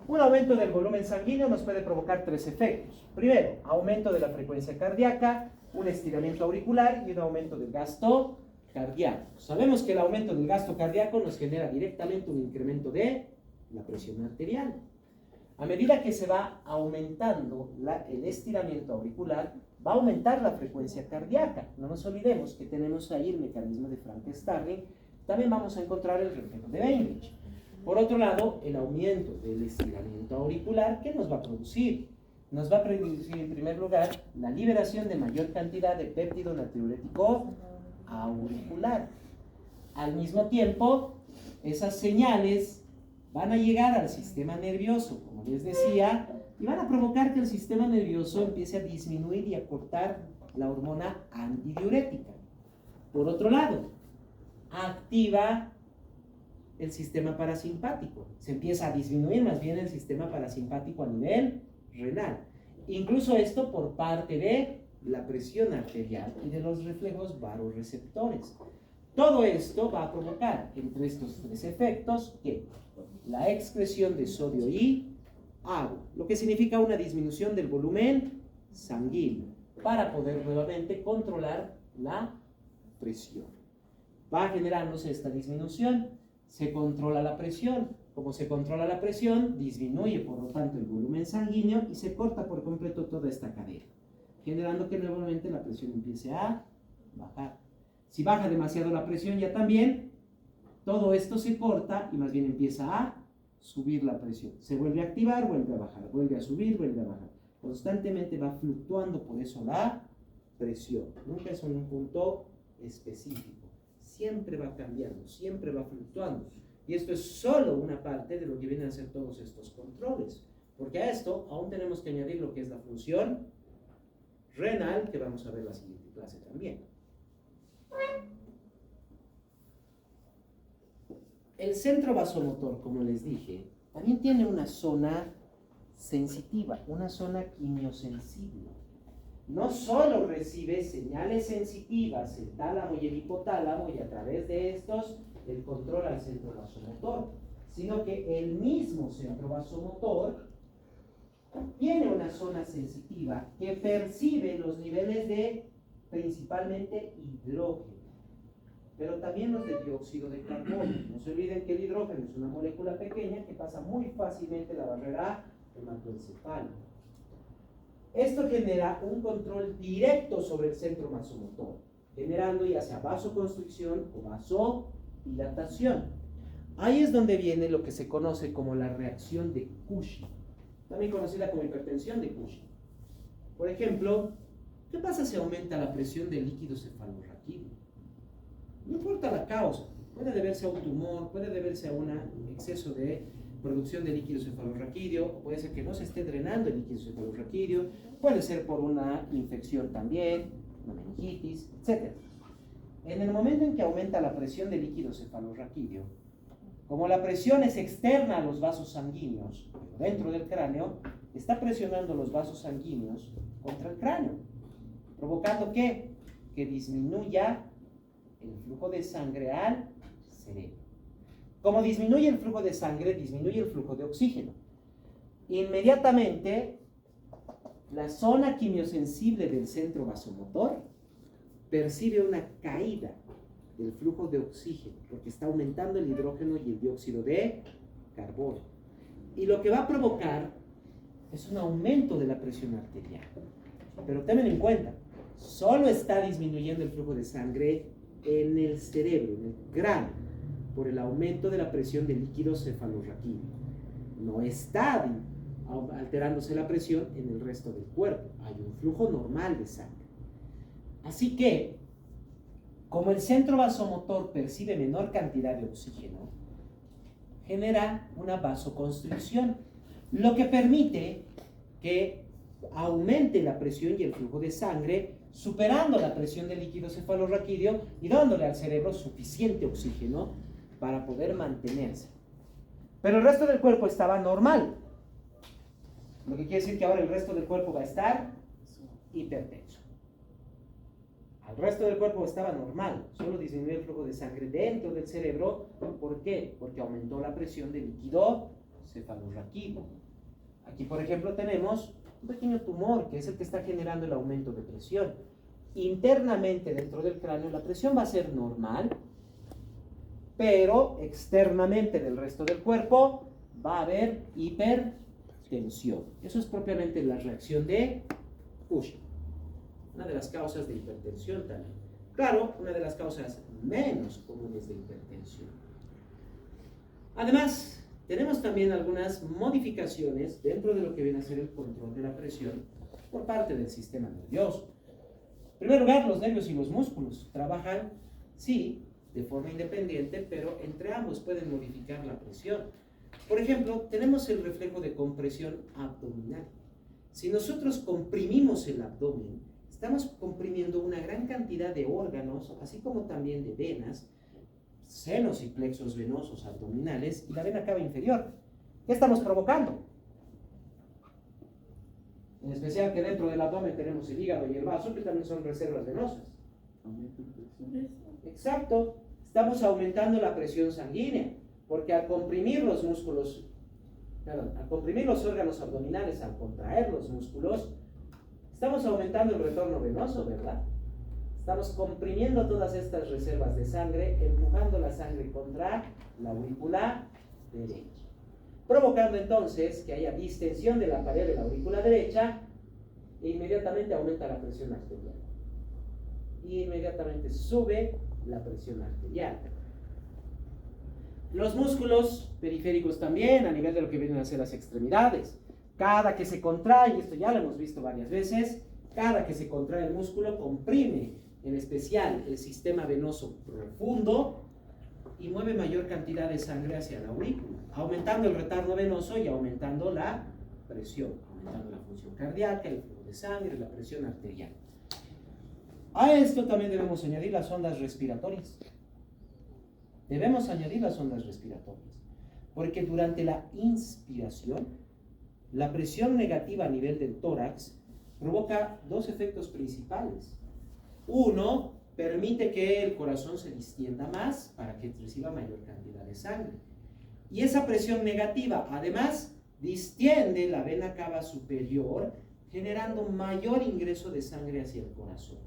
un aumento del volumen sanguíneo nos puede provocar tres efectos. Primero, aumento de la frecuencia cardíaca, un estiramiento auricular y un aumento del gasto cardíaco. Sabemos que el aumento del gasto cardíaco nos genera directamente un incremento de la presión arterial. A medida que se va aumentando el estiramiento auricular, va a aumentar la frecuencia cardíaca. No nos olvidemos que tenemos ahí el mecanismo de Frank-Starling. También vamos a encontrar el reflejo de Bainbridge. Por otro lado, el aumento del estiramiento auricular, ¿qué nos va a producir? Nos va a producir en primer lugar la liberación de mayor cantidad de péptido natriurético auricular. Al mismo tiempo, esas señales van a llegar al sistema nervioso, como les decía, y van a provocar que el sistema nervioso empiece a disminuir y a cortar la hormona antidiurética. Por otro lado, activa el sistema parasimpático. Se empieza a disminuir más bien el sistema parasimpático a nivel renal. Incluso esto por parte de la presión arterial y de los reflejos vasoreceptores. Todo esto va a provocar, entre estos tres efectos, que la excreción de sodio y agua, lo que significa una disminución del volumen sanguíneo, para poder nuevamente controlar la presión. Va generándose esta disminución, se controla la presión. Como se controla la presión, disminuye por lo tanto el volumen sanguíneo y se corta por completo toda esta cadena, generando que nuevamente la presión empiece a bajar. Si baja demasiado la presión ya también, todo esto se corta y más bien empieza a subir la presión. Se vuelve a activar, vuelve a bajar, vuelve a subir, vuelve a bajar. Constantemente va fluctuando por eso la presión. Nunca es en un punto específico. Siempre va cambiando, siempre va fluctuando. Y esto es solo una parte de lo que vienen a ser todos estos controles. Porque a esto aún tenemos que añadir lo que es la función renal, que vamos a ver en la siguiente clase también. El centro vasomotor, como les dije, también tiene una zona sensitiva, una zona quimiosensible. No solo recibe señales sensitivas el tálamo y el hipotálamo, y a través de estos el control al centro vasomotor, sino que el mismo centro vasomotor tiene una zona sensitiva que percibe los niveles de principalmente hidrógeno, pero también los de dióxido de carbono. No se olviden que el hidrógeno es una molécula pequeña que pasa muy fácilmente la barrera hematoencefálica. Esto genera un control directo sobre el centro vasomotor, generando ya sea vasoconstricción o vasodilatación. Ahí es donde viene lo que se conoce como la reacción de Cushing, también conocida como hipertensión de Cushing. Por ejemplo, ¿qué pasa si aumenta la presión del líquido cefalorraquídeo? No importa la causa, puede deberse a un tumor, puede deberse a un exceso de producción de líquido cefalorraquídeo, o puede ser que no se esté drenando el líquido cefalorraquídeo, puede ser por una infección también, una meningitis, etc. En el momento en que aumenta la presión del líquido cefalorraquídeo, como la presión es externa a los vasos sanguíneos, dentro del cráneo, está presionando los vasos sanguíneos contra el cráneo, provocando ¿qué? Que disminuya el flujo de sangre al cerebro. Como disminuye el flujo de sangre, disminuye el flujo de oxígeno. Inmediatamente, la zona quimiosensible del centro vasomotor percibe una caída del flujo de oxígeno, porque está aumentando el hidrógeno y el dióxido de carbono. Y lo que va a provocar es un aumento de la presión arterial. Pero tengan en cuenta, solo está disminuyendo el flujo de sangre en el cerebro, en el cráneo, por el aumento de la presión del líquido cefalorraquídeo. No está alterándose la presión en el resto del cuerpo. Hay un flujo normal de sangre. Así que, como el centro vasomotor percibe menor cantidad de oxígeno, genera una vasoconstricción, lo que permite que aumente la presión y el flujo de sangre, superando la presión del líquido cefalorraquídeo y dándole al cerebro suficiente oxígeno para poder mantenerse. Pero el resto del cuerpo estaba normal, lo que quiere decir que ahora el resto del cuerpo va a estar hipertenso. El resto del cuerpo estaba normal, solo disminuyó el flujo de sangre dentro del cerebro. ¿Por qué? Porque aumentó la presión del líquido cefalorraquídeo. Aquí, por ejemplo, tenemos un pequeño tumor que es el que está generando el aumento de presión. Internamente dentro del cráneo la presión va a ser normal, pero externamente en el resto del cuerpo va a haber hipertensión. Eso es propiamente la reacción de Cushing, una de las causas de hipertensión también. Claro, una de las causas menos comunes de hipertensión. Además, tenemos también algunas modificaciones dentro de lo que viene a ser el control de la presión por parte del sistema nervioso. En primer lugar, los nervios y los músculos trabajan, sí, de forma independiente, pero entre ambos pueden modificar la presión. Por ejemplo, tenemos el reflejo de compresión abdominal. Si nosotros comprimimos el abdomen, estamos comprimiendo una gran cantidad de órganos, así como también de venas, senos y plexos venosos abdominales y la vena cava inferior. ¿Qué estamos provocando? En especial que dentro del abdomen tenemos el hígado y el vaso, que también son reservas venosas. Exacto. Estamos aumentando la presión sanguínea, porque al comprimir los músculos, al comprimir los órganos abdominales, al contraer los músculos, estamos aumentando el retorno venoso, ¿verdad? Estamos comprimiendo todas estas reservas de sangre, empujando la sangre contra la aurícula derecha, provocando entonces que haya distensión de la pared de la aurícula derecha e inmediatamente aumenta la presión arterial. Y inmediatamente sube la presión arterial. Los músculos periféricos también, a nivel de lo que vienen a ser las extremidades. Cada que se contrae, y esto ya lo hemos visto varias veces, cada que se contrae el músculo comprime, en especial el sistema venoso profundo, y mueve mayor cantidad de sangre hacia la aurícula, aumentando el retardo venoso y aumentando la presión, aumentando la función cardíaca, el flujo de sangre, la presión arterial. A esto también debemos añadir las ondas respiratorias. Debemos añadir las ondas respiratorias, porque durante la inspiración, la presión negativa a nivel del tórax provoca dos efectos principales. Uno, permite que el corazón se distienda más para que reciba mayor cantidad de sangre. Y esa presión negativa, además, distiende la vena cava superior, generando mayor ingreso de sangre hacia el corazón.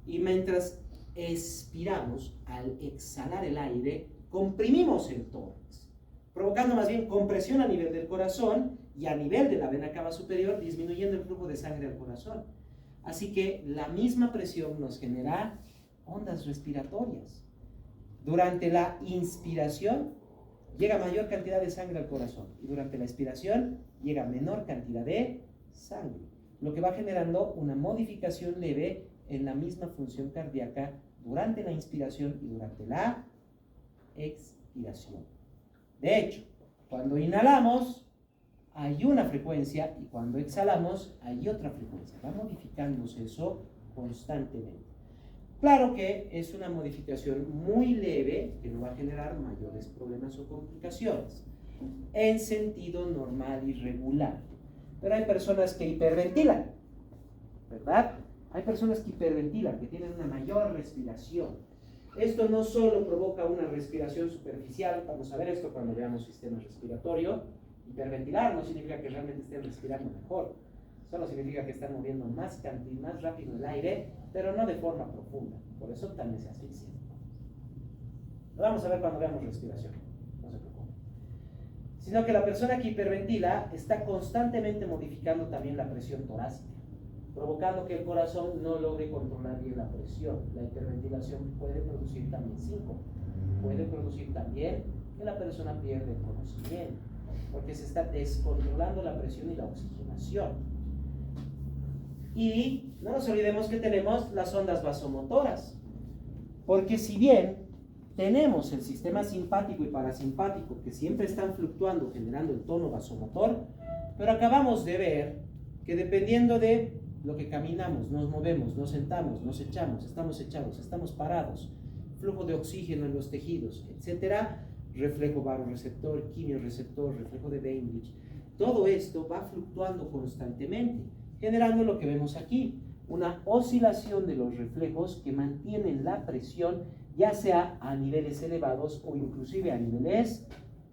Y mientras expiramos, al exhalar el aire, comprimimos el tórax, provocando más bien compresión a nivel del corazón y a nivel de la vena cava superior, disminuyendo el flujo de sangre al corazón. Así que la misma presión nos genera ondas respiratorias. Durante la inspiración llega mayor cantidad de sangre al corazón y durante la expiración llega menor cantidad de sangre, lo que va generando una modificación leve en la misma función cardíaca durante la inspiración y durante la expiración. De hecho, Cuando inhalamos hay una frecuencia y cuando exhalamos hay otra frecuencia. Va modificándose eso constantemente. Claro que es una modificación muy leve que no va a generar mayores problemas o complicaciones en sentido normal y regular. Pero hay personas que hiperventilan, ¿verdad? Hay personas que hiperventilan, que tienen una mayor respiración. Esto no solo provoca una respiración superficial, vamos a ver esto cuando veamos sistema respiratorio. Hiperventilar no significa que realmente estén respirando mejor, solo significa que están moviendo más rápido el aire, pero no de forma profunda, por eso también se asfixia. Lo vamos a ver cuando veamos respiración, no se preocupen. Sino que la persona que hiperventila está constantemente modificando también la presión torácica, provocando que el corazón no logre controlar bien la presión. La hiperventilación puede producir también síncope, puede producir también que la persona pierda el conocimiento, porque se está descontrolando la presión y la oxigenación. Y no nos olvidemos que tenemos las ondas vasomotoras, porque si bien tenemos el sistema simpático y parasimpático que siempre están fluctuando, generando el tono vasomotor, pero acabamos de ver que dependiendo de lo que caminamos, nos movemos, nos sentamos, nos echamos, estamos echados, estamos parados, flujo de oxígeno en los tejidos, etcétera, reflejo baroreceptor, quimioreceptor, reflejo de Bainbridge, todo esto va fluctuando constantemente, generando lo que vemos aquí, una oscilación de los reflejos que mantienen la presión, ya sea a niveles elevados o inclusive a niveles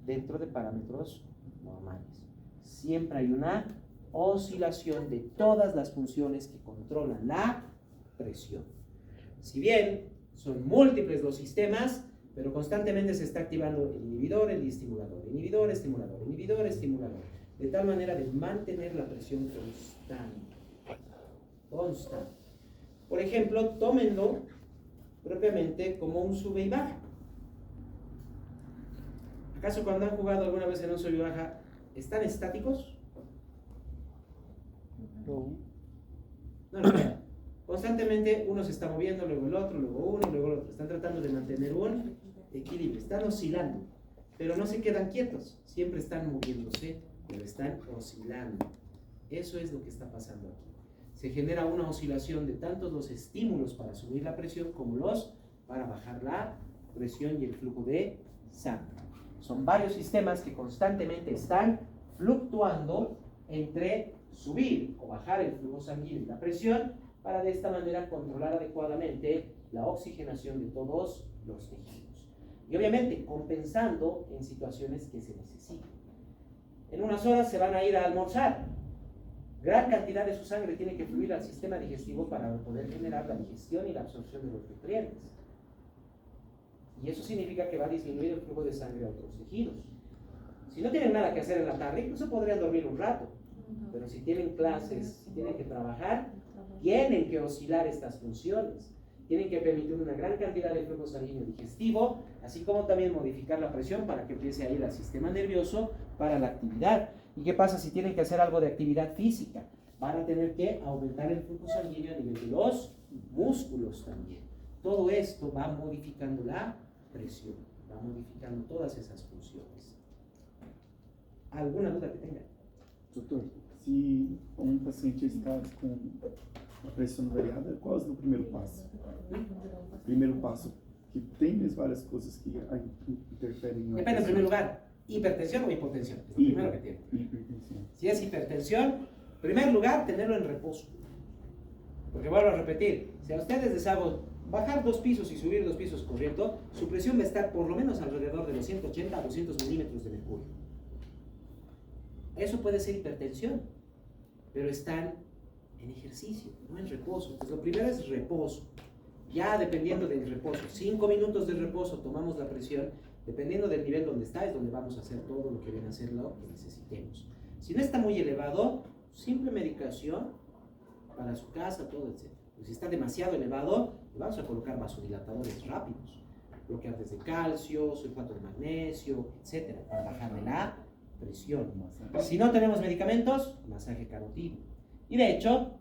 dentro de parámetros normales. Siempre hay una oscilación de todas las funciones que controlan la presión. Si bien son múltiples los sistemas, pero constantemente se está activando el inhibidor, el estimulador, inhibidor, estimulador, inhibidor, estimulador, de tal manera de mantener la presión constante. Por ejemplo, tómenlo propiamente como un sube y baja. ¿Acaso cuando han jugado alguna vez en un sube y baja, están estáticos? No. Constantemente uno se está moviendo, luego el otro, luego uno, luego el otro. Están tratando de mantener un equilibrio, están oscilando, pero no se quedan quietos, siempre están moviéndose, pero están oscilando. Eso es lo que está pasando aquí. Se genera una oscilación de tantos los estímulos para subir la presión como los para bajar la presión y el flujo de sangre. Son varios sistemas que constantemente están fluctuando entre subir o bajar el flujo sanguíneo y la presión para de esta manera controlar adecuadamente la oxigenación de todos los tejidos. Y obviamente compensando en situaciones que se necesiten. En unas horas se van a ir a almorzar. Gran cantidad de su sangre tiene que fluir al sistema digestivo para poder generar la digestión y la absorción de los nutrientes. Y eso significa que va a disminuir el flujo de sangre a otros tejidos. Si no tienen nada que hacer en la tarde, incluso podrían dormir un rato. Pero si tienen clases, si tienen que trabajar, tienen que oscilar estas funciones. Tienen que permitir una gran cantidad de flujo sanguíneo digestivo, así como también modificar la presión para que empiece a ir al sistema nervioso para la actividad. ¿Y qué pasa si tienen que hacer algo de actividad física? Van a tener que aumentar el flujo sanguíneo a nivel de los músculos también. Todo esto va modificando la presión, va modificando todas esas funciones. ¿Alguna duda que tengan? Doutor, se um paciente está com a pressão variada, qual é o primeiro passo? Primeiro passo, que tem mesmo várias coisas que interferem na Depende, en primer lugar, hipertensión o hipotensión. Es lo primero que tiene. hipertensión. Si es hipertensión, en primer lugar, tenerlo en reposo. Porque vuelvo a repetir, si a ustedes les hago bajar 2 pisos y subir 2 pisos corriendo, su presión va a estar por lo menos alrededor de los 180 a 200 milímetros de mercurio. Eso puede ser hipertensión, pero están en ejercicio, no en reposo. Entonces, lo primero es reposo. Ya dependiendo del reposo, 5 minutos de reposo, tomamos la presión. Dependiendo del nivel donde está, es donde vamos a hacer todo lo que viene a ser lo que necesitemos. Si no está muy elevado, simple medicación para su casa, todo, etc. Pero si está demasiado elevado, le vamos a colocar vasodilatadores rápidos, bloqueantes de calcio, sulfato de magnesio, etc. para bajarle la presión. Si no tenemos medicamentos, masaje carotídeo. Y de hecho,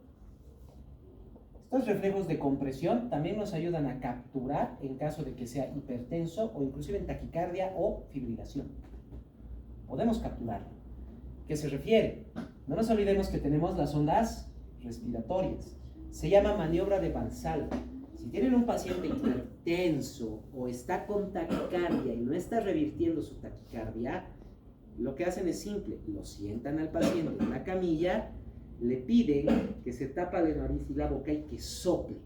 estos reflejos de compresión también nos ayudan a capturar en caso de que sea hipertenso o inclusive en taquicardia o fibrilación. Podemos capturarlo. ¿Qué se refiere? No nos olvidemos que tenemos las ondas respiratorias. Se llama maniobra de Valsalva. Si tienen un paciente hipertenso o está con taquicardia y no está revirtiendo su taquicardia, lo que hacen es simple, lo sientan al paciente en la camilla, le piden que se tapa la nariz y la boca y que sople.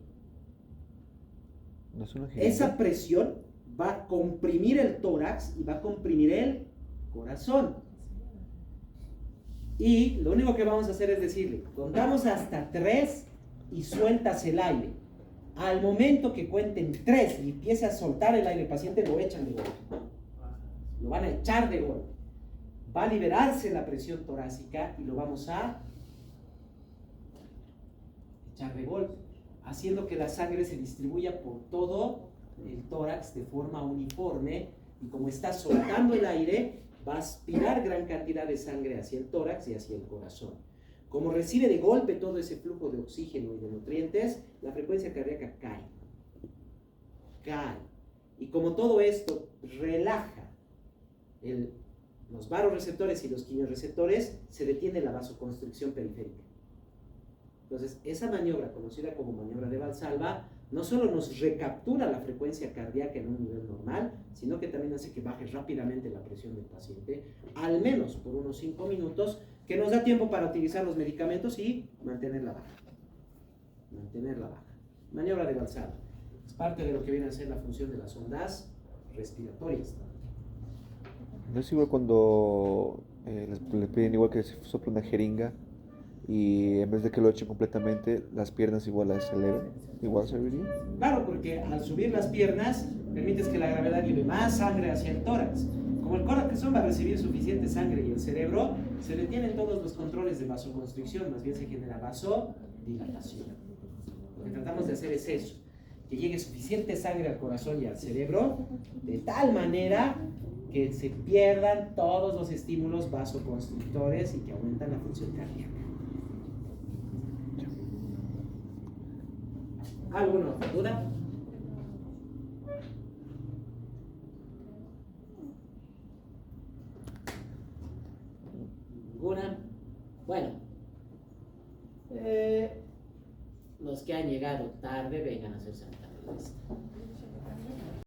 ¿No es una jeringa? Esa presión va a comprimir el tórax y va a comprimir el corazón. Y lo único que vamos a hacer es decirle, contamos hasta 3 y sueltas el aire. Al momento que cuenten 3 y empiece a soltar el aire, el paciente lo echan de golpe. Lo van a echar de golpe. Va a liberarse la presión torácica y lo vamos a echar de golpe, haciendo que la sangre se distribuya por todo el tórax de forma uniforme, y como está soltando el aire, va a aspirar gran cantidad de sangre hacia el tórax y hacia el corazón. Como recibe de golpe todo ese flujo de oxígeno y de nutrientes, la frecuencia cardíaca cae. Y como todo esto relaja los vasoreceptores y los quimiorreceptores, se detiene la vasoconstricción periférica. Entonces, esa maniobra, conocida como maniobra de Valsalva, no solo nos recaptura la frecuencia cardíaca en un nivel normal, sino que también hace que baje rápidamente la presión del paciente, al menos por unos 5 minutos, que nos da tiempo para utilizar los medicamentos y mantenerla baja. Maniobra de Valsalva. Es parte de lo que viene a ser la función de las ondas respiratorias. ¿No es igual cuando le piden igual que se sople una jeringa y en vez de que lo echen completamente, las piernas igual las eleven? ¿Igual serviría? Claro, porque al subir las piernas, permites que la gravedad lleve más sangre hacia el tórax. Como el corazón va a recibir suficiente sangre y el cerebro, se detienen todos los controles de vasoconstricción, más bien se genera vasodilatación. Lo que tratamos de hacer es eso, que llegue suficiente sangre al corazón y al cerebro, de tal manera que se pierdan todos los estímulos vasoconstrictores y que aumentan la función cardíaca. ¿Alguna otra duda? ¿Ninguna? Bueno, los que han llegado tarde vengan a hacerse la lista.